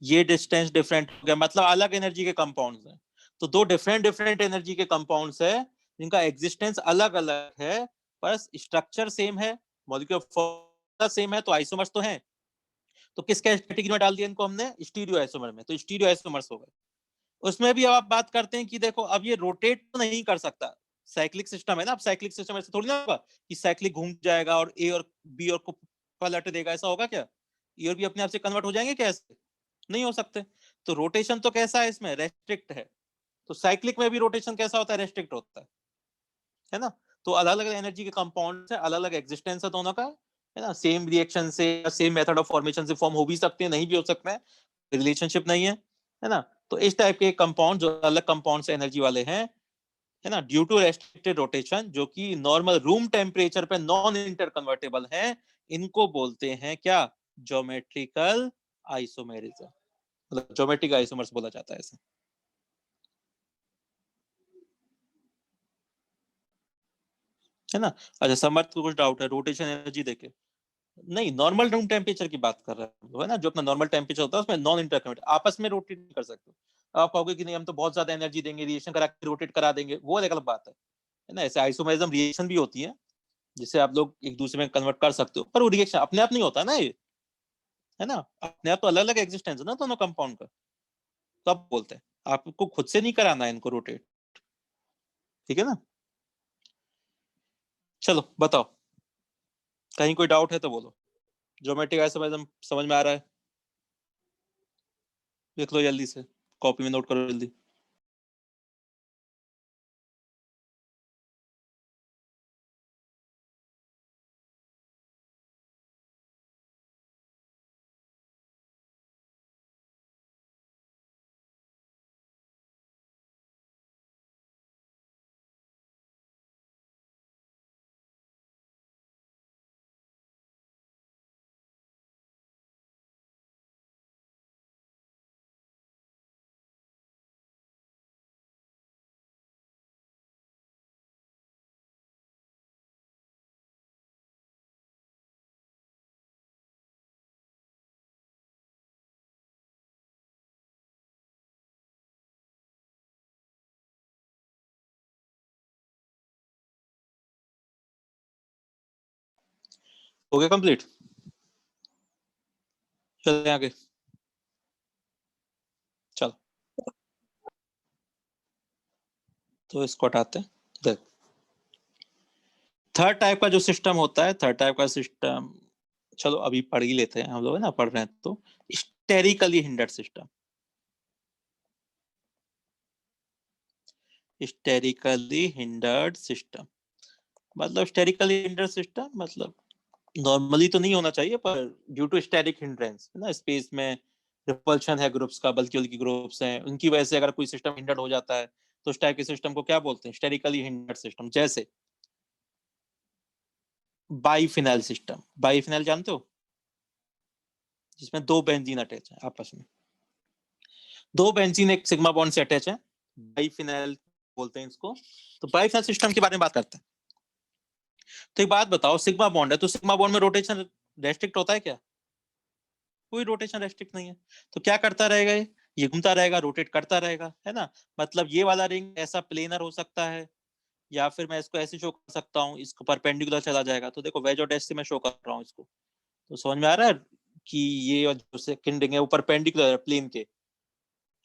ये डिस्टेंस डिफरेंट हो गया, मतलब अलग एनर्जी के कंपाउंड्स हैं। तो दो डिफरेंट डिफरेंट एनर्जी के कंपाउंड्स है जिनका एग्जिस्टेंस अलग अलग है, पर स्ट्रक्चर सेम है, मॉलिक्यूलर फॉर्मूला सेम है, तो आइसोमर्स तो है। तो किस कैटेगरी में डाल दिया इनको हमने, स्टीरियो आइसोमर में, तो स्टीरियो आइसोमर्स हो गए। उसमें भी अब आप बात करते हैं कि देखो अब ये रोटेट तो नहीं कर सकता, साइक्लिक सिस्टम है ना। अब साइक्लिक सिस्टम ऐसे थोड़ी ना होगा कि साइक्लिक घूम जाएगा और ए और बी और को पलट देगा, ऐसा होगा क्या? ए और बी अपने आप से कन्वर्ट हो जाएंगे क्या, ऐसे नहीं हो सकते। तो रोटेशन तो कैसा है इसमें, रेस्ट्रिक्ट है। तो साइक्लिक में भी रोटेशन कैसा होता है, रेस्ट्रिक्ट होता है ना। तो अलग अलग एनर्जी के कंपाउंड है, अलग अलग एग्जिस्टेंस है दोनों का, है ना। सेम रिएक्शन से, सेम मेथड ऑफ फॉर्मेशन से फॉर्म हो भी सकते हैं, नहीं भी हो सकते हैं, रिलेशनशिप नहीं है ना। तो इस टाइप के कंपाउंड जो अलग कंपाउंड से एनर्जी वाले हैं, है ना, ड्यू टू रेस्ट्रिक्टेड रोटेशन, जो कि नॉर्मल रूम टेम्परेचर पे नॉन इंटर कन्वर्टेबल है, इनको बोलते हैं क्या, ज्योमेट्रिकल आइसोमेरिज्म, मतलब ज्योमेट्रिक आइसोमर्स बोला जाता है ऐसे, है ना। अच्छा, समर्थ को कुछ डाउट है रोटेशन एनर्जी देके, नहीं नॉर्मल रूम टेम्परेचर की बात कर रहे हैं, है ना, जो अपना नॉर्मल टेम्परेचर होता है उसमें नॉन इंटरकनेक्ट आपस में रोटेट नहीं कर सकते। आप कहोगे कि नहीं हम तो बहुत ज्यादा एनर्जी देंगे, रिएक्शन करा के रोटेट करा देंगे, वो अलग बात है ना। ऐसे आइसोमेरिज्म रिएक्शन भी होती है जिसे आप लोग एक दूसरे में कन्वर्ट कर सकते हो, पर वो रिएक्शन अपने आप नहीं होता ना ये, है ना। अपने आप तो अलग अलग एग्जिस्टेंस है ना दोनों कंपाउंड का, तो आप बोलते हैं आपको खुद से नहीं कराना है इनको रोटेट, ठीक है ना। चलो बताओ, कहीं कोई डाउट है तो बोलो। ज्योमेट्रिक आइसोमेरिज्म समझ में आ रहा है, देख लो जल्दी से, कॉपी में नोट करो जल्दी। हो गया कंप्लीट, चलते आगे, चलो तो इसको हटाते हैं। देख, थर्ड टाइप का जो सिस्टम होता है, थर्ड टाइप का सिस्टम चलो अभी पढ़ ही लेते हैं हम लोग, है ना, पढ़ रहे हैं तो। Sterically hindered system, sterically hindered system मतलब, स्टेरिकली हिंडर्ड सिस्टम मतलब नॉर्मली तो नहीं होना चाहिए, पर ड्यू टू स्टैटिक हिंड्रेंस, है ना, स्पेस में रिपल्शन है ग्रुप्स का, बल्कि बल्कि ग्रुप्स हैं, उनकी वजह से अगर कोई सिस्टम हिंडर्ड हो जाता है तो उस टाइप के सिस्टम को क्या बोलते हैं, स्टेरिकली हिंडर्ड सिस्टम। जैसे बाइफिनाइल सिस्टम, बाइफिनाइल जानते हो, जिसमें दो बेंजीन अटैच है आपस में, दो बेंजीन एक सिग्मा बॉन्ड से अटैच है, बाइफिनाइल बोलते हैं इसको। तो बाइफिनाइल सिस्टम के बारे में बात करते हैं। तो एक बात बताओ, सिग्मा बॉन्ड है तो सिग्मा बॉन्ड में रोटेशन रेस्ट्रिक्ट होता है क्या? कोई रोटेशन रेस्ट्रिक्ट नहीं है। तो क्या करता रहेगा ये घूमता रहेगा, रोटेट करता रहेगा, है ना। मतलब ये वाला रिंग ऐसा प्लेनर हो सकता है, या फिर मैं इसको ऐसे शो कर सकता हूँ, इसको परपेंडिकुलर चला जाएगा। तो देखो वेज और डैश से मैं शो कर रहा हूँ इसको, तो समझ में आ रहा है कि ये जो सेकंड रिंग है वो परपेंडिकुलर है प्लेन के,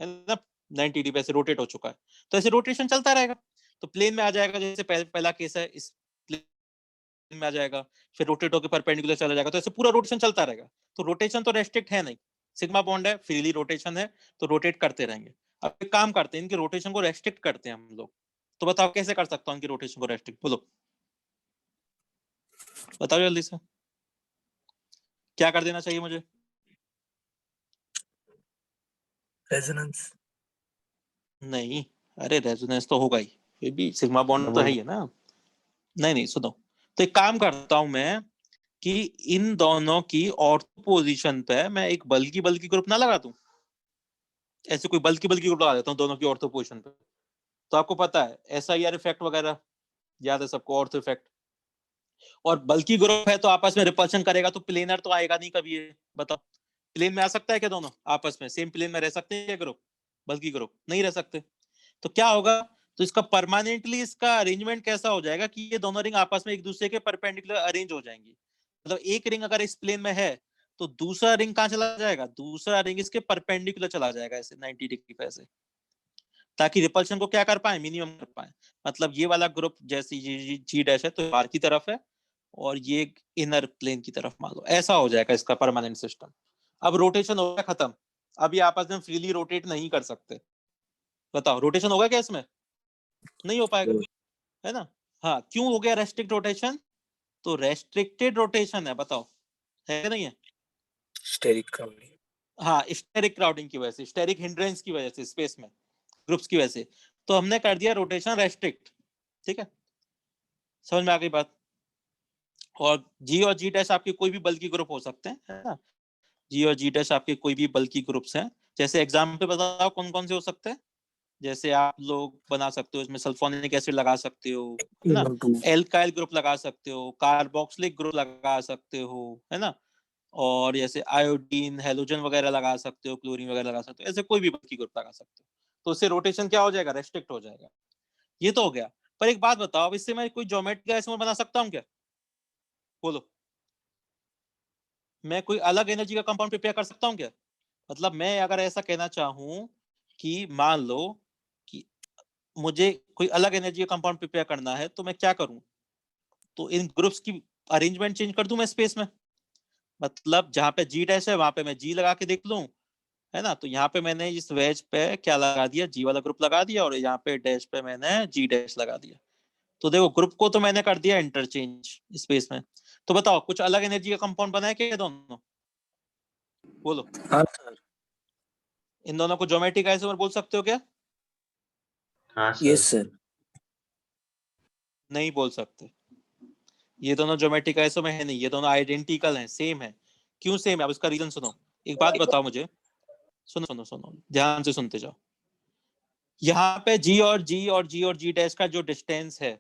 है ना, 90 डिग्री ऐसे रोटेट हो चुका है। तो ऐसे रोटेशन चलता रहेगा, तो प्लेन में आ जाएगा, जैसे पहला केस है, इस प्लेन में आ जाएगा, फिर रोटेट होकर परपेंडिकुलर चला जाएगा, तो ऐसे पूरा रोटेशन चलता रहेगा। तो रोटेशन तो रेस्ट्रिक्ट है नहीं, सिग्मा बॉन्ड है, फ्रीली रोटेशन है, तो रोटेट करते रहेंगे। अब एक काम करते हैं, इनके रोटेशन को रेस्ट्रिक्ट करते हैं हम लोग। तो बताओ कैसे कर सकता हूँ इनकी रोटेशन को रेस्ट्रिक्ट, बोलो बताओ जल्दी से, क्या कर देना चाहिए मुझे? रेजोनेंस। नहीं, अरे रेजोनेंस तो होगा ही, फिर भी सिग्मा बॉन्ड तो है ही है ना। नहीं नहीं सुनो, तो एक काम करता हूं मैं कि इन दोनों की ऑर्थो पोजीशन पे मैं एक बल्कि बल्कि ग्रुप ना लगा दूं, ऐसे कोई बल्कि बल्कि ग्रुप लगा देता हूं दोनों की ऑर्थो पोजीशन पे। तो आपको पता है SIR इफेक्ट वगैरह याद है सबको, ऑर्थो इफेक्ट। और बल्कि ग्रुप है तो आपस में रिपल्शन करेगा, तो प्लेनर तो आएगा नहीं कभी, ये बताओ। प्लेन में आ सकता है क्या दोनों आपस में, सेम प्लेन में रह सकते हैं क्या ग्रुप? बल्कि ग्रुप नहीं रह सकते। तो क्या होगा, तो इसका परमानेंटली इसका अरेंजमेंट कैसा हो जाएगा कि ये दोनों रिंग आपस में एक दूसरे के परपेंडिकुलर अरेंज हो जाएंगी। मतलब एक रिंग अगर इस प्लेन में है तो दूसरा रिंग कहां चला जाएगा, दूसरा रिंग इसके परपेंडिकुलर चला जाएगा ऐसे 90 डिग्री पे ऐसे, ताकि रिपल्शन को क्या कर पाए, मिनिमम कर पाए। मतलब ये वाला ग्रुप जैसे जी डैश है तो बाहर की तरफ है, और ये इनर प्लेन की तरफ मान लो, ऐसा हो जाएगा इसका परमानेंट सिस्टम। अब रोटेशन हो गया खत्म, अब ये आपस में फ्रीली रोटेट नहीं कर सकते। बताओ रोटेशन होगा क्या इसमें? नहीं हो पाएगा, है ना। हाँ, क्यों हो गया रेस्ट्रिक्ट रोटेशन? तो रेस्ट्रिक्टेड रोटेशन है, बताओ है नहीं है? Steric crowding. हाँ, स्टेरिक क्राउडिंग की वजह से, स्टेरिक हिंड्रेंस की वजह से, स्पेस में ग्रुप्स की वजह से, तो हमने कर दिया रोटेशन रेस्ट्रिक्ट। ठीक है, समझ में आ गई बात। और जी और जी डैश आपके कोई भी बल्कि ग्रुप हो सकते हैं, है ना। जी और जी डैश आपके कोई भी बल्कि ग्रुप्स हैं। जैसे एग्जाम्पल बताओ कौन कौन से हो सकते हैं। जैसे आप लोग बना सकते हो, इसमें सल्फोनिक एसिड लगा सकते हो, है ना, एल्काइल ग्रुप लगा सकते हो, कार्बोक्सिलिक ग्रुप लगा सकते हो, है ना। और जैसे आयोडीन हेलोजन वगैरह लगा सकते हो, क्लोरीन वगैरह लगा सकते हो, ऐसे कोई भी बल्कि ग्रुप लगा सकते हो। तो उससे रोटेशन क्या हो जाएगा, रेस्ट्रिक्ट हो जाएगा। ये तो हो गया। पर एक बात बताओ, अब इससे मैं कोई ज्योमेट्रिक आइसोमर बना सकता हूँ क्या, बोलो। मैं कोई अलग एनर्जी का कंपाउंड प्रिपेयर कर सकता हूँ क्या? मतलब मैं अगर ऐसा कहना चाहूँ कि मान लो कि मुझे कोई अलग एनर्जी का कंपाउंड प्रिपेयर करना है, तो मैं क्या करूं, तो इन ग्रुप्स की अरेंजमेंट चेंज कर दूं मैं स्पेस में। मतलब जहां पे जी डैश है वहां पे मैं जी लगा के देख लूं, है ना। तो यहाँ पे मैंने इस वेज पे क्या लगा दिया, जी वाला ग्रुप लगा दिया, और यहाँ पे डैश पे मैंने जी डैश लगा दिया। तो देखो ग्रुप को तो मैंने कर दिया इंटरचेंज स्पेस में। तो बताओ कुछ अलग एनर्जी का कंपाउंड बनाए क्या दोनों, बोलो। हाँ सर। इन दोनों को ज्योमेट्रिक आइसोमर बोल सकते हो क्या? हाँ यस सर। सर। नहीं बोल सकते। ये दोनों ज्योमेट्रिक आइसोमर है नहीं, ये दोनों आइडेंटिकल हैं, सेम है। क्यों सेम है, अब इसका रीजन सुनो। एक बात बताओ मुझे, सुनो सुनो सुनो ध्यान से सुनते जाओ। यहाँ पे जी और जी और जी और जी डैश का जो डिस्टेंस है,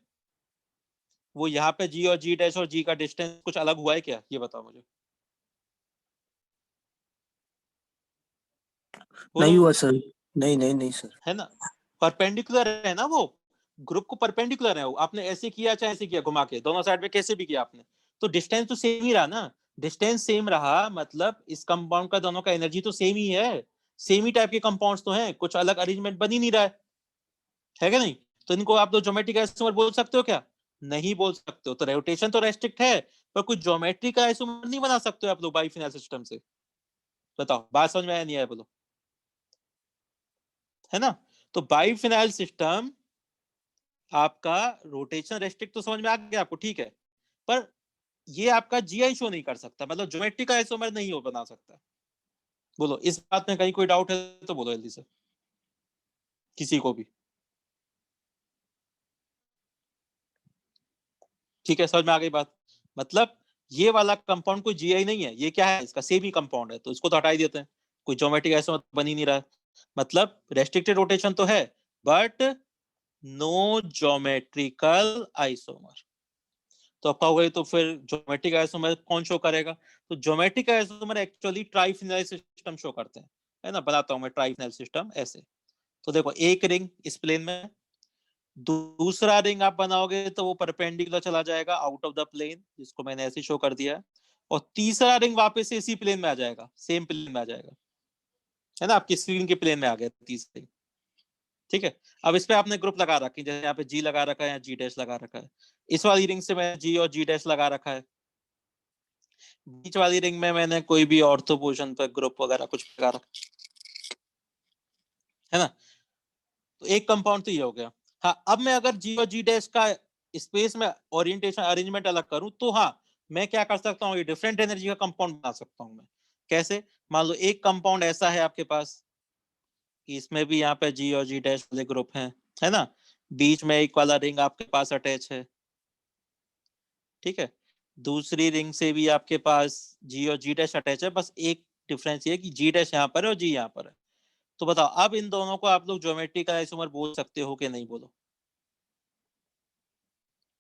वो यहाँ पे जी और जी डैश और जी का डिस्टेंस कुछ अलग हुआ है क्या, ये बताओ मुझे। नहीं बोलो। हुआ सर। नहीं नहीं नहीं सर। है ना, परपेंडिकुलर है ना वो, ग्रुप को परपेंडिकुलर है वो। आपने ऐसे किया चाहे ऐसे किया, घुमा के दोनों साइड में कैसे भी किया आपने, तो डिस्टेंस तो सेम ही रहा ना। डिस्टेंस सेम रहा मतलब इस कंपाउंड का दोनों का एनर्जी तो सेम ही है। सेम ही टाइप के कंपाउंड्स तो हैं, कुछ अलग अरेंजमेंट बन ही नहीं रहा है क्या नहीं। तो इनको आप दो ज्योमेट्रिक आइसोमर बोल सकते हो क्या? नहीं बोल सकते हो। तो रोटेशन तो रेस्ट्रिक्ट है, पर कोई ज्योमेट्री का आइसोमर नहीं बना सकते हो आप लोग बाइफिनाइल सिस्टम से। बताओ, बात समझ में आया नहीं आया बोलो, है ना। तो बाइफिनाइल सिस्टम आपका रोटेशन रेस्ट्रिक्ट तो समझ में आ गया आपको, ठीक है, पर ये आपका जीआई शो नहीं कर सकता, मतलब ज्योमेट्रिक आइसोमर नहीं हो बना सकता। बोलो इस बात में कहीं कोई डाउट है तो बोलो जल्दी से, किसी को भी। ठीक है, समझ में आ गई बात। मतलब ये वाला कंपाउंड कोई जीआई नहीं है, ये क्या है, इसका सेमी कंपाउंड है, तो इसको तो हटा ही देते हैं, कोई ज्योमेट्रिक आइसोमर बन ही नहीं रहा है। मतलब रेस्ट्रिक्टेड रोटेशन तो है बट नो ज्योमेट्रिकल आइसोमर। तो आपका हो गई, तो फिर ज्योमेट्रिक आइसोमर कौन शो करेगा? तो geometric isomer actually triphenyl system show करते हैं, है ना। बनाता हूं मैं ट्राइफिनाइल सिस्टम ऐसे। तो देखो एक रिंग इस प्लेन में, दूसरा रिंग आप बनाओगे तो वो परपेंडिकुलर चला जाएगा आउट ऑफ द प्लेन, जिसको मैंने ऐसे शो कर दिया है, और तीसरा रिंग वापस से इसी प्लेन में आ जाएगा, सेम प्लेन में आ जाएगा, है ना, आपकी स्क्रीन के प्लेन में आ गया तीसरा रिंग। ठीक है, अब इस पे आपने ग्रुप लगा रखी, जैसे यहाँ पे जी लगा रखा है या जी डैश लगा रखा है, इस वाली रिंग से मैंने जी और जी डैश लगा रखा है, बीच वाली रिंग में मैंने कोई भी ऑर्थो पोजीशन पर ग्रुप वगैरह कुछ लगा रखा है ना। तो एक कंपाउंड तो ये हो गया। हाँ, अब मैं अगर जी और जी डैश का स्पेस में ओरिएंटेशन अरेंजमेंट अलग करूं तो हाँ, मैं क्या कर सकता हूँ, ये डिफरेंट एनर्जी का कंपाउंड बना सकता हूँ मैं। कैसे? मान लो एक कंपाउंड ऐसा है आपके पास कि इसमें भी यहाँ पे जी और जी डैश वाले ग्रुप हैं, है ना, बीच में एक वाला रिंग आपके पास अटैच है, ठीक है, दूसरी रिंग से भी आपके पास जी और जी डैश अटैच है, बस एक डिफरेंस ये है कि जी डैश यहाँ पर है और जी यहाँ पर है। तो बताओ अब इन दोनों को आप लोग ज्योमेट्रिकल आइसोमर बोल सकते हो कि नहीं, बोलो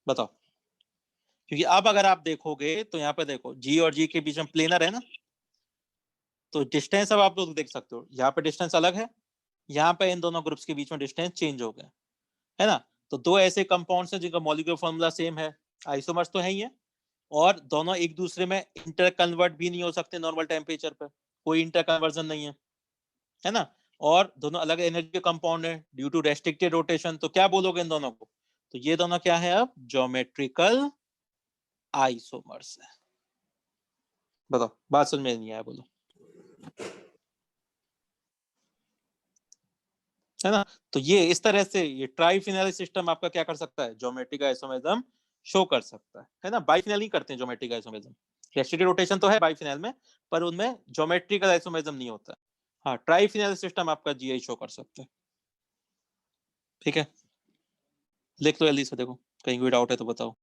बताओ। क्योंकि अब अगर आप देखोगे तो यहाँ पे देखो जी और जी के बीच में प्लेनर है ना, तो डिस्टेंस अब आप लोग देख सकते हो, यहाँ पे डिस्टेंस अलग है, यहाँ पे इन दोनों ग्रुप्स के बीच में डिस्टेंस चेंज हो गया, है ना। तो दो ऐसे कंपाउंड्स हैं जिनका मॉलिक्यूलर फॉर्मूला सेम है, आइसोमर्स तो है ही है, और दोनों एक दूसरे में इंटर कन्वर्ट भी नहीं हो सकते नॉर्मल टेम्परेचर पर, कोई इंटर कन्वर्जन नहीं है ना, और दोनों अलग एनर्जी के कंपाउंड है ड्यू टू रेस्ट्रिक्टेड रोटेशन। तो क्या बोलोगे इन दोनों को? तो ये दोनों क्या है अब, ज्योमेट्रिकल आइसोमर्स है। बताओ, बात समझ में नहीं आया बोलो, है ना। तो ये इस तरह से ये ट्राइफिनाइल सिस्टम आपका क्या कर सकता है, ज्योमेट्रिक आइसोमेरिज्म शो कर सकता है ना। बाइफिनाइल नहीं करते हैं ज्योमेट्रिक आइसोमेरिज्म, रेस्ट्रिक्टेड रोटेशन तो है बाइफिनाइल में, पर उनमें ज्योमेट्रिकल आइसोमेरिज्म नहीं होता। हाँ, ट्राइफिनाइल सिस्टम आपका जीआई शो कर सकता है। ठीक है, लिख लो जल्दी से, देखो कहीं कोई डाउट है तो बताओ।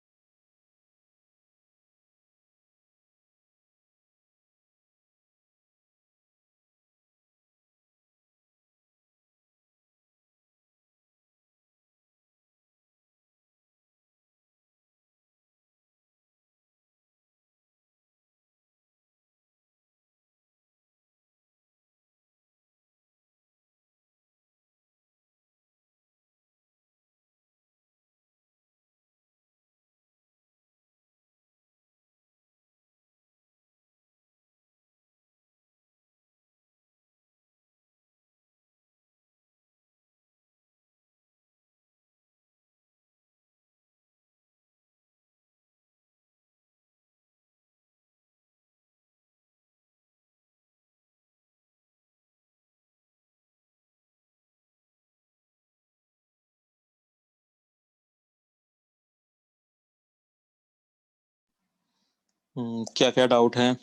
क्या क्या डाउट है?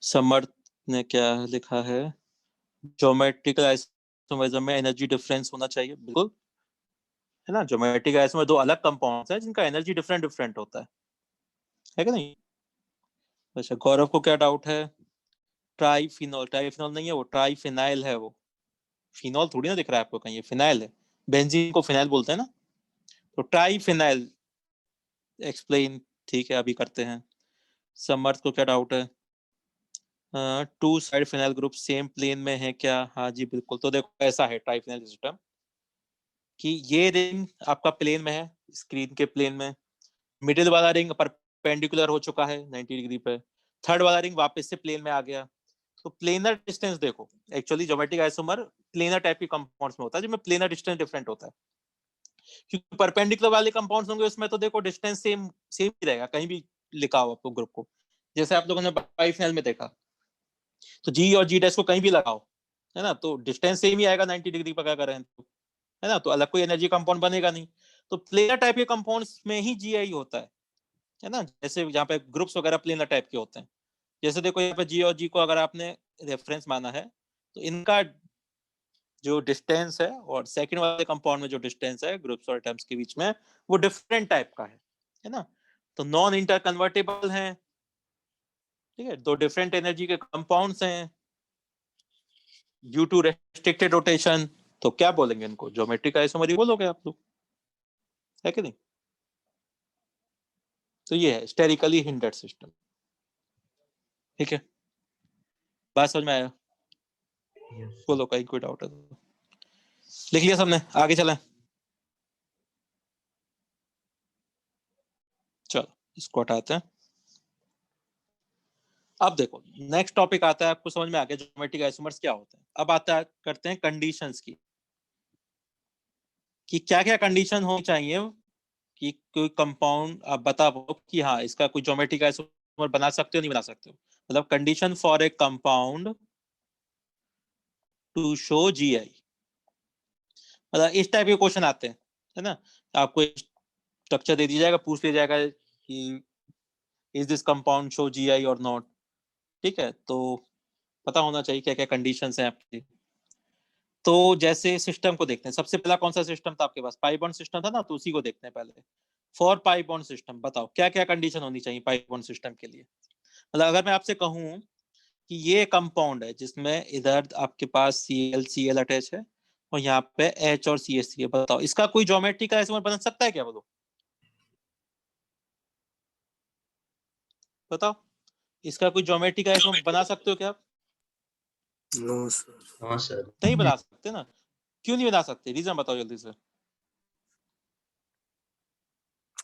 समर्थ ने क्या लिखा है, ज्योमेट्रिकल आइसोमेरिज्म में एनर्जी डिफरेंस होना चाहिए, बिल्कुल, है ना। ज्योमेट्रिक आइसोमर दो अलग कंपाउंड्स हैं जिनका एनर्जी डिफरेंट डिफरेंट होता है कि नहीं। अच्छा, गौरव को क्या डाउट है? ट्राइफिनॉल, ट्राइफिनॉल नहीं है वो, ट्राइफिनाइल है वो, फिनॉल थोड़ी ना दिख रहा है आपको कहीं, ये फिनाइल है, बेंजीन को फिनाइल बोलते हैं ना। तो ट्राइफिनाइल एक्सप्लेन, ठीक है अभी करते हैं। समर्थ को क्या डाउट है? Two side phenyl group same plane में है क्या? हाँ जी बिल्कुल। तो देखो ऐसा है ट्राइफिनाइल सिस्टम कि ये रिंग आपका प्लेन में है, स्क्रीन के प्लेन में, मिडिल वाला रिंग परपेंडिकुलर हो चुका है 90 डिग्री पे, थर्ड वाला रिंग वापस से प्लेन में आ गया। तो प्लेनर डिस्टेंस देखो, actually geometric isomer planar type के कंपाउंड्स में होता है जिसमें प्लेनर डिस्टेंस डिफरेंट होता है, क्योंकि परपेंडिकुलर वाले कंपाउंड्स होंगे उसमें तो देखो डिस्टेंस सेम सेम ही रहेगा, कहीं भी लिखा हो आपको ग्रुप को, जैसे आप लोगों ने बाइफेनल में देखा, तो जी और जी डैश को कहीं भी लगाओ, है ना, तो डिस्टेंस सेम ही आएगा 90 डिग्री पर करें तो, है ना, तो अलग कोई एनर्जी कंपाउंड बनेगा नहीं। तो प्लेनर टाइप के कंपाउंड्स में ही जीआई होता है ना, जैसे यहाँ पे ग्रुप्स वगैरह प्लेनर टाइप के होते हैं। जैसे देखो यहाँ पे जी और जी को अगर आपने रेफरेंस माना है, तो इनका जो डिस्टेंस है और सेकंड वाले कंपाउंड में जो डिस्टेंस है ग्रुप्स और एटम्स के बीच में, वो डिफरेंट टाइप का है ना, तो नॉन इंटर कन्वर्टेबल है, ठीक है, दो डिफरेंट एनर्जी के कंपाउंड्स हैं ड्यू टू रेस्ट्रिक्टेड रोटेशन। तो क्या बोलेंगे इनको, ज्योमेट्रिक आइसोमर ही बोलोगे आप लोग, है कि नहीं। तो ये है स्टेरिकली हिंडर्ड सिस्टम, ठीक है, बात समझ में आया, बोलो कहीं कोई डाउट है तो लिख लिया सबने, आगे चलें। चलो इसको हटाते हैं। अब देखो नेक्स्ट टॉपिक आता है, आपको समझ में आ गया ज्योमेट्रिक आइसोमर्स क्या होते हैं। अब आता है करते हैं कंडीशंस की, कि क्या क्या कंडीशन होनी चाहिए कि कोई कंपाउंड आप बता पाओ कि हाँ इसका कोई ज्योमेट्रिक आइसोमर बना सकते हो नहीं बना सकते हो, मतलब condition for a compound to show GI, मतलब इस टाइप के क्वेश्चन आते हैं, है ना, आपको स्ट्रक्चर दे दिया जाएगा, पूछ लिया जाएगा कि is this compound show GI और नॉट, ठीक है, तो पता होना चाहिए क्या क्या कंडीशंस हैं आपकी। तो जैसे सिस्टम को देखते हैं, सबसे पहला कौन सा सिस्टम था आपके पास, पाई बॉन्ड सिस्टम था ना, तो उसी को देखते हैं पहले। फॉर पाई बॉन्ड सिस्टम बताओ क्या क्या कंडीशन होनी चाहिए पाई बॉन्ड सिस्टम के लिए। मतलब अगर मैं आपसे कहूं कि ये कंपाउंड है जिसमें इधर आपके पास Cl अटैच है और यहाँ पे H और CH3 है, बताओ इसका कोई ज्योमेट्री का आइसोमर बन सकता है क्या, बोलो बताओ, इसका कोई ज्योमेट्री का आइसोमर बना सकते हो क्या आप। नो सर, हाँ सर। नहीं बना सकते ना, क्यों नहीं बना सकते, रीजन बताओ जल्दी से।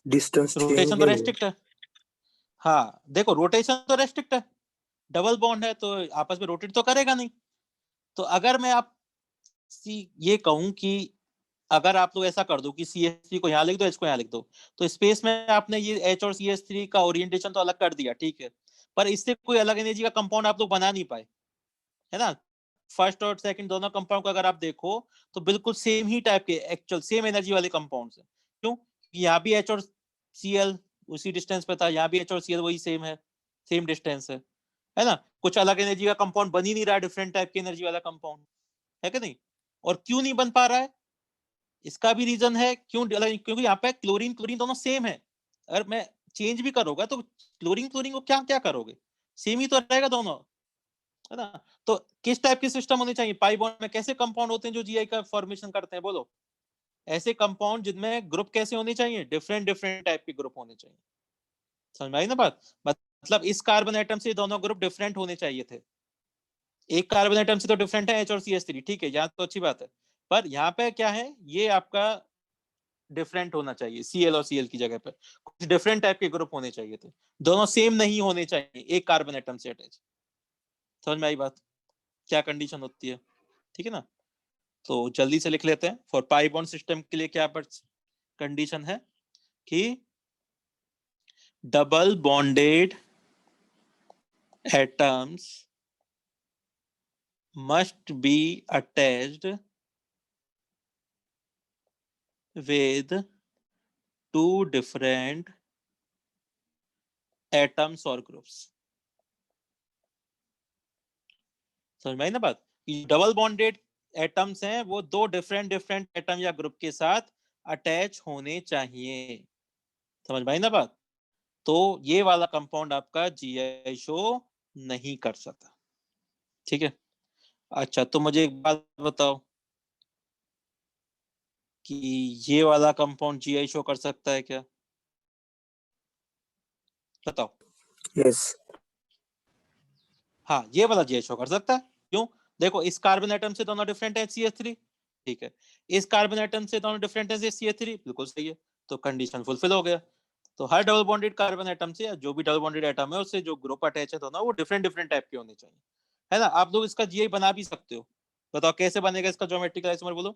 डिस्टेंस चेंज रोटेशन तो है। रेस्ट्रिक्ट है, हाँ देखो रोटेशन तो रेस्ट्रिक्ट है, डबल बॉन्ड है तो आपस में रोटेट तो करेगा नहीं। तो अगर मैं आप ये कहूं कि अगर आप लोग ऐसा कर दो कि CH3 को यहाँ लिख दो, H को यहाँ लिख दो, तो स्पेस में आपने ये H और CH3 का ओरिएंटेशन तो अलग कर दिया, ठीक है, पर इससे कोई अलग एनर्जी का कंपाउंड आप लोग बना नहीं पाए, है ना। फर्स्ट और सेकंड दोनों कंपाउंड को अगर आप देखो तो बिल्कुल सेम ही टाइप के एक्चुअल सेम एनर्जी वाले कंपाउंड्स हैं। क्यों, यहाँ भी H और Cl उसी डिस्टेंस पे था, यहाँ भी H और Cl वही सेम है, सेम डिस्टेंस है ना, कुछ अलग एनर्जी का कंपाउंड बन ही नहीं रहा, डिफरेंट टाइप की एनर्जी वाला कंपाउंड, है कि नहीं। और क्यों नहीं बन पा रहा है, इसका भी रीजन है क्यों, क्योंकि यहाँ पे क्लोरीन क्लोरीन दोनों सेम है, अगर मैं चेंज भी करोगे तो क्लोरीन क्लोरीन को क्या क्या करोगे, सेम ही तो रहेगा दोनों, है ना। तो किस टाइप के सिस्टम होने चाहिए, पाई बॉन्ड में कैसे कंपाउंड होते हैं जो जीआई का फॉर्मेशन करते हैं, बोलो ऐसे कंपाउंड जिनमें ग्रुप कैसे होने चाहिए, डिफरेंट डिफरेंट टाइप के ग्रुप होने चाहिए, समझ में आई ना बात। मतलब इस कार्बन एटम से दोनों ग्रुप डिफरेंट होने चाहिए थे, एक कार्बन एटम से तो डिफरेंट है H और CH3, ठीक है, यहाँ तो अच्छी बात है, पर यहाँ पे क्या है, ये आपका डिफरेंट होना चाहिए, Cl और Cl की जगह पे कुछ डिफरेंट टाइप के ग्रुप होने चाहिए थे, दोनों सेम नहीं होने चाहिए एक कार्बन एटम से अटैच, समझ में आई बात, क्या कंडीशन होती है, ठीक है ना। तो जल्दी से लिख लेते हैं, फॉर पाई बॉन्ड सिस्टम के लिए क्या कंडीशन है कि double bonded atoms must be attached with two different atoms or groups, समझ में आई ना बात, डबल बॉन्डेड एटम्स हैं वो दो डिफरेंट डिफरेंट एटम या ग्रुप के साथ अटैच होने चाहिए, समझ में आई ना बात। तो ये वाला कंपाउंड आपका जीआई शो नहीं कर सकता, ठीक है। अच्छा तो मुझे एक बात बताओ कि ये वाला कंपाउंड जीआई शो कर सकता है क्या, बताओ। यस। हाँ ये वाला जीआई शो कर सकता है, क्यों, देखो इस कार्बन एटम से दोनों डिफरेंट है CH3, ठीक है, इस कार्बन एटम से दोनों डिफरेंट है CH3, बिल्कुल सही है, तो कंडीशन फुलफिल हो गया। तो हर डबल बॉन्डेड कार्बन एटम से या जो भी डबल बॉन्डेड एटम है उससे जो ग्रुप अटैच है दोनों वो डिफरेंट डिफरेंट टाइप के होने चाहिए, है ना। आप लोग इसका जीआई बना भी सकते हो, बताओ कैसे बनेगा इसका ज्योमेट्रिकल आइसोमर, बोलो।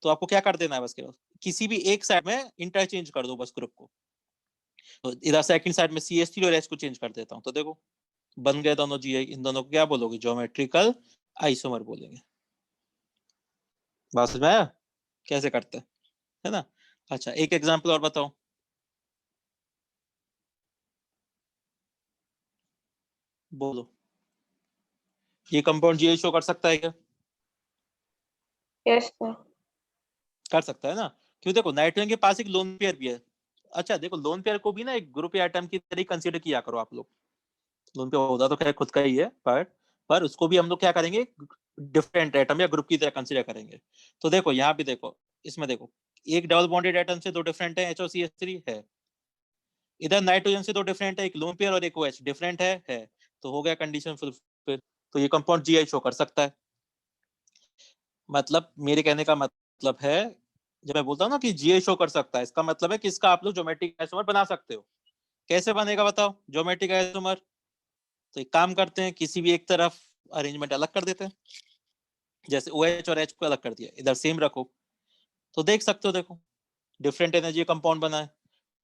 तो आपको क्या कर देना है, बस केवल किसी भी एक साइड में इंटरचेंज कर दो बस ग्रुप को, तो इधर सेकंड साइड में CH3 और H को चेंज कर देता हूँ, तो देखो बन गए दोनों GI। इन दोनों को क्या बोलोगे? ज्योमेट्रिकल आइसोमर बोलेंगे। बात समझ में आया कैसे करते हैं, है ना? अच्छा, एक एग्जांपल और बताओ। बोलो, ये कंपाउंड GI शो कर सकता है क्या? Yes, sir. कर सकता है ना, क्यों? देखो नाइट्रोजन के पास एक लोन पेयर भी है। अच्छा देखो, लोन पेयर को भी ना एक ग्रुप एटम की तरह कंसीडर किया करो आप लोग। लोन पेयर होता तो खैर खुद का ही है, पर उसको भी हम लोग क्या करेंगे? डिफरेंट एटम या ग्रुप की तरह कंसीडर करेंगे। तो देखो यहाँ भी देखो, इसमें देखो एक डबल बॉन्डेड एटम से दो डिफरेंट है, H और CH3 है। इधर नाइट्रोजन से दो डिफरेंट है, एक लोन पेयर और एक OH डिफरेंट है। तो हो गया कंडीशन फुलफिल। तो ये कंपाउंड GI शो कर सकता है। मतलब मेरे कहने का मतलब है, जब मैं बोलता हूँ ना कि GI शो कर सकता है, इसका मतलब है कि इसका आप लोग ज्योमेट्रिक आइसोमर बना सकते हो। कैसे बनेगा बताओ ज्योमेट्रिक आइसोमर? तो एक काम करते हैं, किसी भी एक तरफ अरेंजमेंट अलग कर देते हैं। जैसे OH और H को अलग कर दिया, इधर सेम रखो, तो देख सकते हो। देखो डिफरेंट एनर्जी कंपाउंड बना है।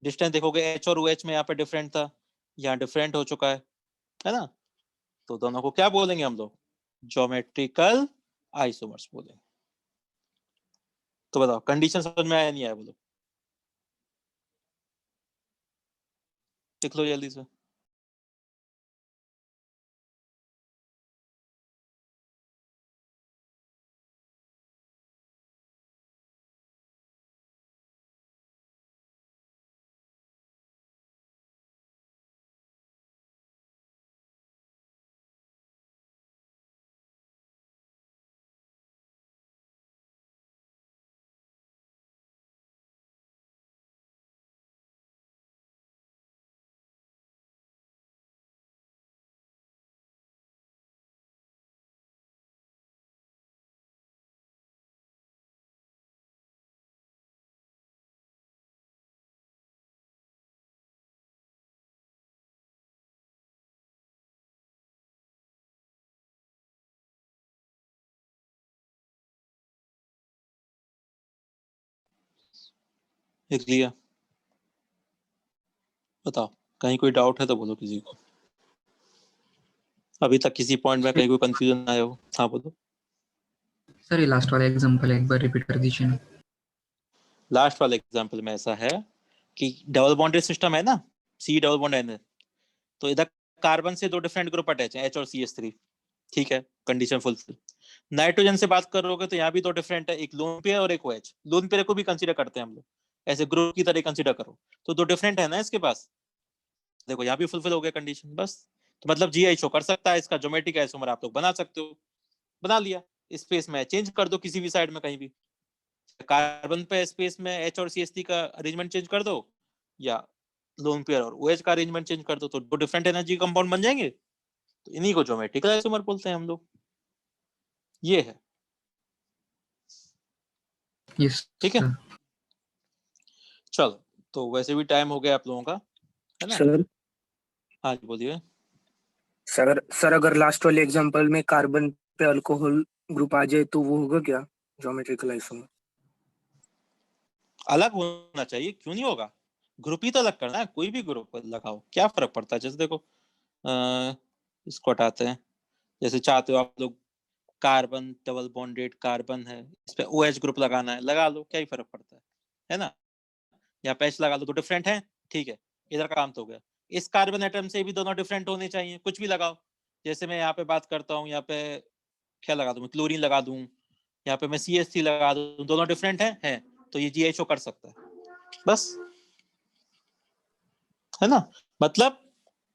डिस्टेंस देखोगे H और OH में यहाँ पे डिफरेंट था, यहाँ डिफरेंट हो चुका है ना? तो दोनों को क्या बोलेंगे हम लोग? ज्योमेट्रिकल आइसोमर्स बोलेंगे। तो बताओ कंडीशन समझ में आया नहीं आया? बोलो, लिख लो जल्दी से। लिख लिया? बताओ कहीं कोई डाउट है तो बोलो किसी को। अभी तक किसी पॉइंट में कहीं कोई कंफ्यूजन आया हो? हाँ बोलो। सर ये लास्ट वाला एग्जांपल एक बार रिपीट कर दीजिए ना। लास्ट वाले एग्जांपल में ऐसा है कि डबल बॉन्डेड सिस्टम है ना, C डबल बॉन्ड N है, तो इधर कार्बन से दो डिफरेंट ग्रुप अटैच हैं, H और CH3। ठीक है, कंडीशन फुलफिल। नाइट्रोजन से बात करोगे तो यहाँ भी दो डिफरेंट है, एक लोन पेयर और एक OH। लोन पेयर को भी कंसीडर करते हैं हम लोग, ऐसे ग्रुप की तरह कंसीडर करो। तो दो डिफरेंट है ना इसके पास। देखो यहाँ भी फुलफिल हो गया कंडीशन, बस। तो मतलब GI शो कर सकता है, इसका ज्योमेट्रिक आइसोमर आप लोग बना सकते हो। बना लिया। स्पेस में चेंज कर दो किसी भी साइड में कहीं भी। कार्बन पे स्पेस में H और CH3 का अरेंजमेंट चेंज कर दो, या लोन पेयर और OH का अरेंजमेंट चेंज कर दो, तो दो डिफरेंट एनर्जी कंपाउंड बन जाएंगे। तो इन्हीं को ज्योमेट्रिकल आइसोमर बोलते हैं हम लोग। ये है, यस ठीक है। सर। चलो, तो वैसे भी टाइम हो गया आप लोगों का, है ना? सर हाँ जी बोलिए। सर अगर लास्ट वाले एग्जांपल में कार्बन पे अल्कोहल ग्रुप आ जाए तो वो होगा क्या ज्योमेट्रिकल आइसोमर? अलग होना चाहिए, क्यों नहीं होगा? ग्रुप ही तो अलग करना है, कोई भी ग्रुप लगाओ, क्या फर्क पड़ता है? जैसे देखो इसको हटाते हैं। जैसे चाहते हो आप लोग कार्बन डबल बॉन्डेड कार्बन है, इस पे OH ग्रुप लगाना है, लगा लो, क्या ही फर्क पड़ता है ना? यहाँ पे H लगा लो, तो डिफरेंट है, ठीक है। इधर का काम तो हो गया। इस कार्बन एटम से भी दोनों डिफरेंट होने चाहिए, कुछ भी लगाओ। जैसे मैं यहाँ पे बात करता हूँ, यहाँ पे क्या लगा दूं? क्लोरीन लगा दूं, यहाँ पे मैं CH3 लगा दूं, दोनों डिफरेंट है, तो ये GI शो कर सकता है, बस, है ना? मतलब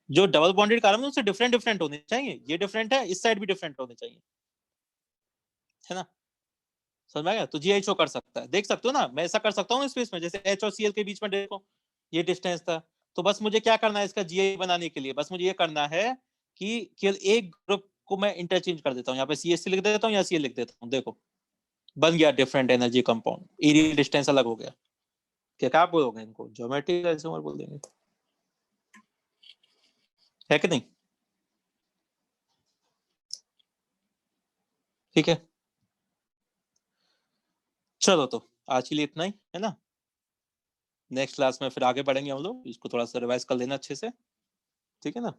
जो डबल बॉन्डेड कार्बन उससे डिफरेंट डिफरेंट होने चाहिए। ये डिफरेंट है, इस साइड भी डिफरेंट होने चाहिए, है ना? समझ में आ गया? तो GI शो कर सकता है, देख सकते हो ना, मैं ऐसा कर सकता हूँ स्पेस में। जैसे H और Cl के बीच में देखो ये डिस्टेंस था, तो बस मुझे क्या करना है इसका GI बनाने के लिए? बस मुझे ये करना है कि केवल एक ग्रुप को मैं इंटरचेंज कर देता हूँ, यहाँ पे CH3 लिख देता हूँ या Cl लिख देता हूँ, देखो बन गया different energy compound, aerial distance अलग हो गया। क्या आप बोलोगे? इनको ज्योमेट्रिक आइसोमर बोल देंगे, है कि नहीं? ठीक है, चलो तो आज के लिए इतना ही, है ना? नेक्स्ट क्लास में फिर आगे बढ़ेंगे हम लोग, इसको थोड़ा सा रिवाइज कर लेना अच्छे से, ठीक है ना।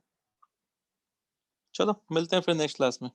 चलो मिलते हैं फिर नेक्स्ट क्लास में।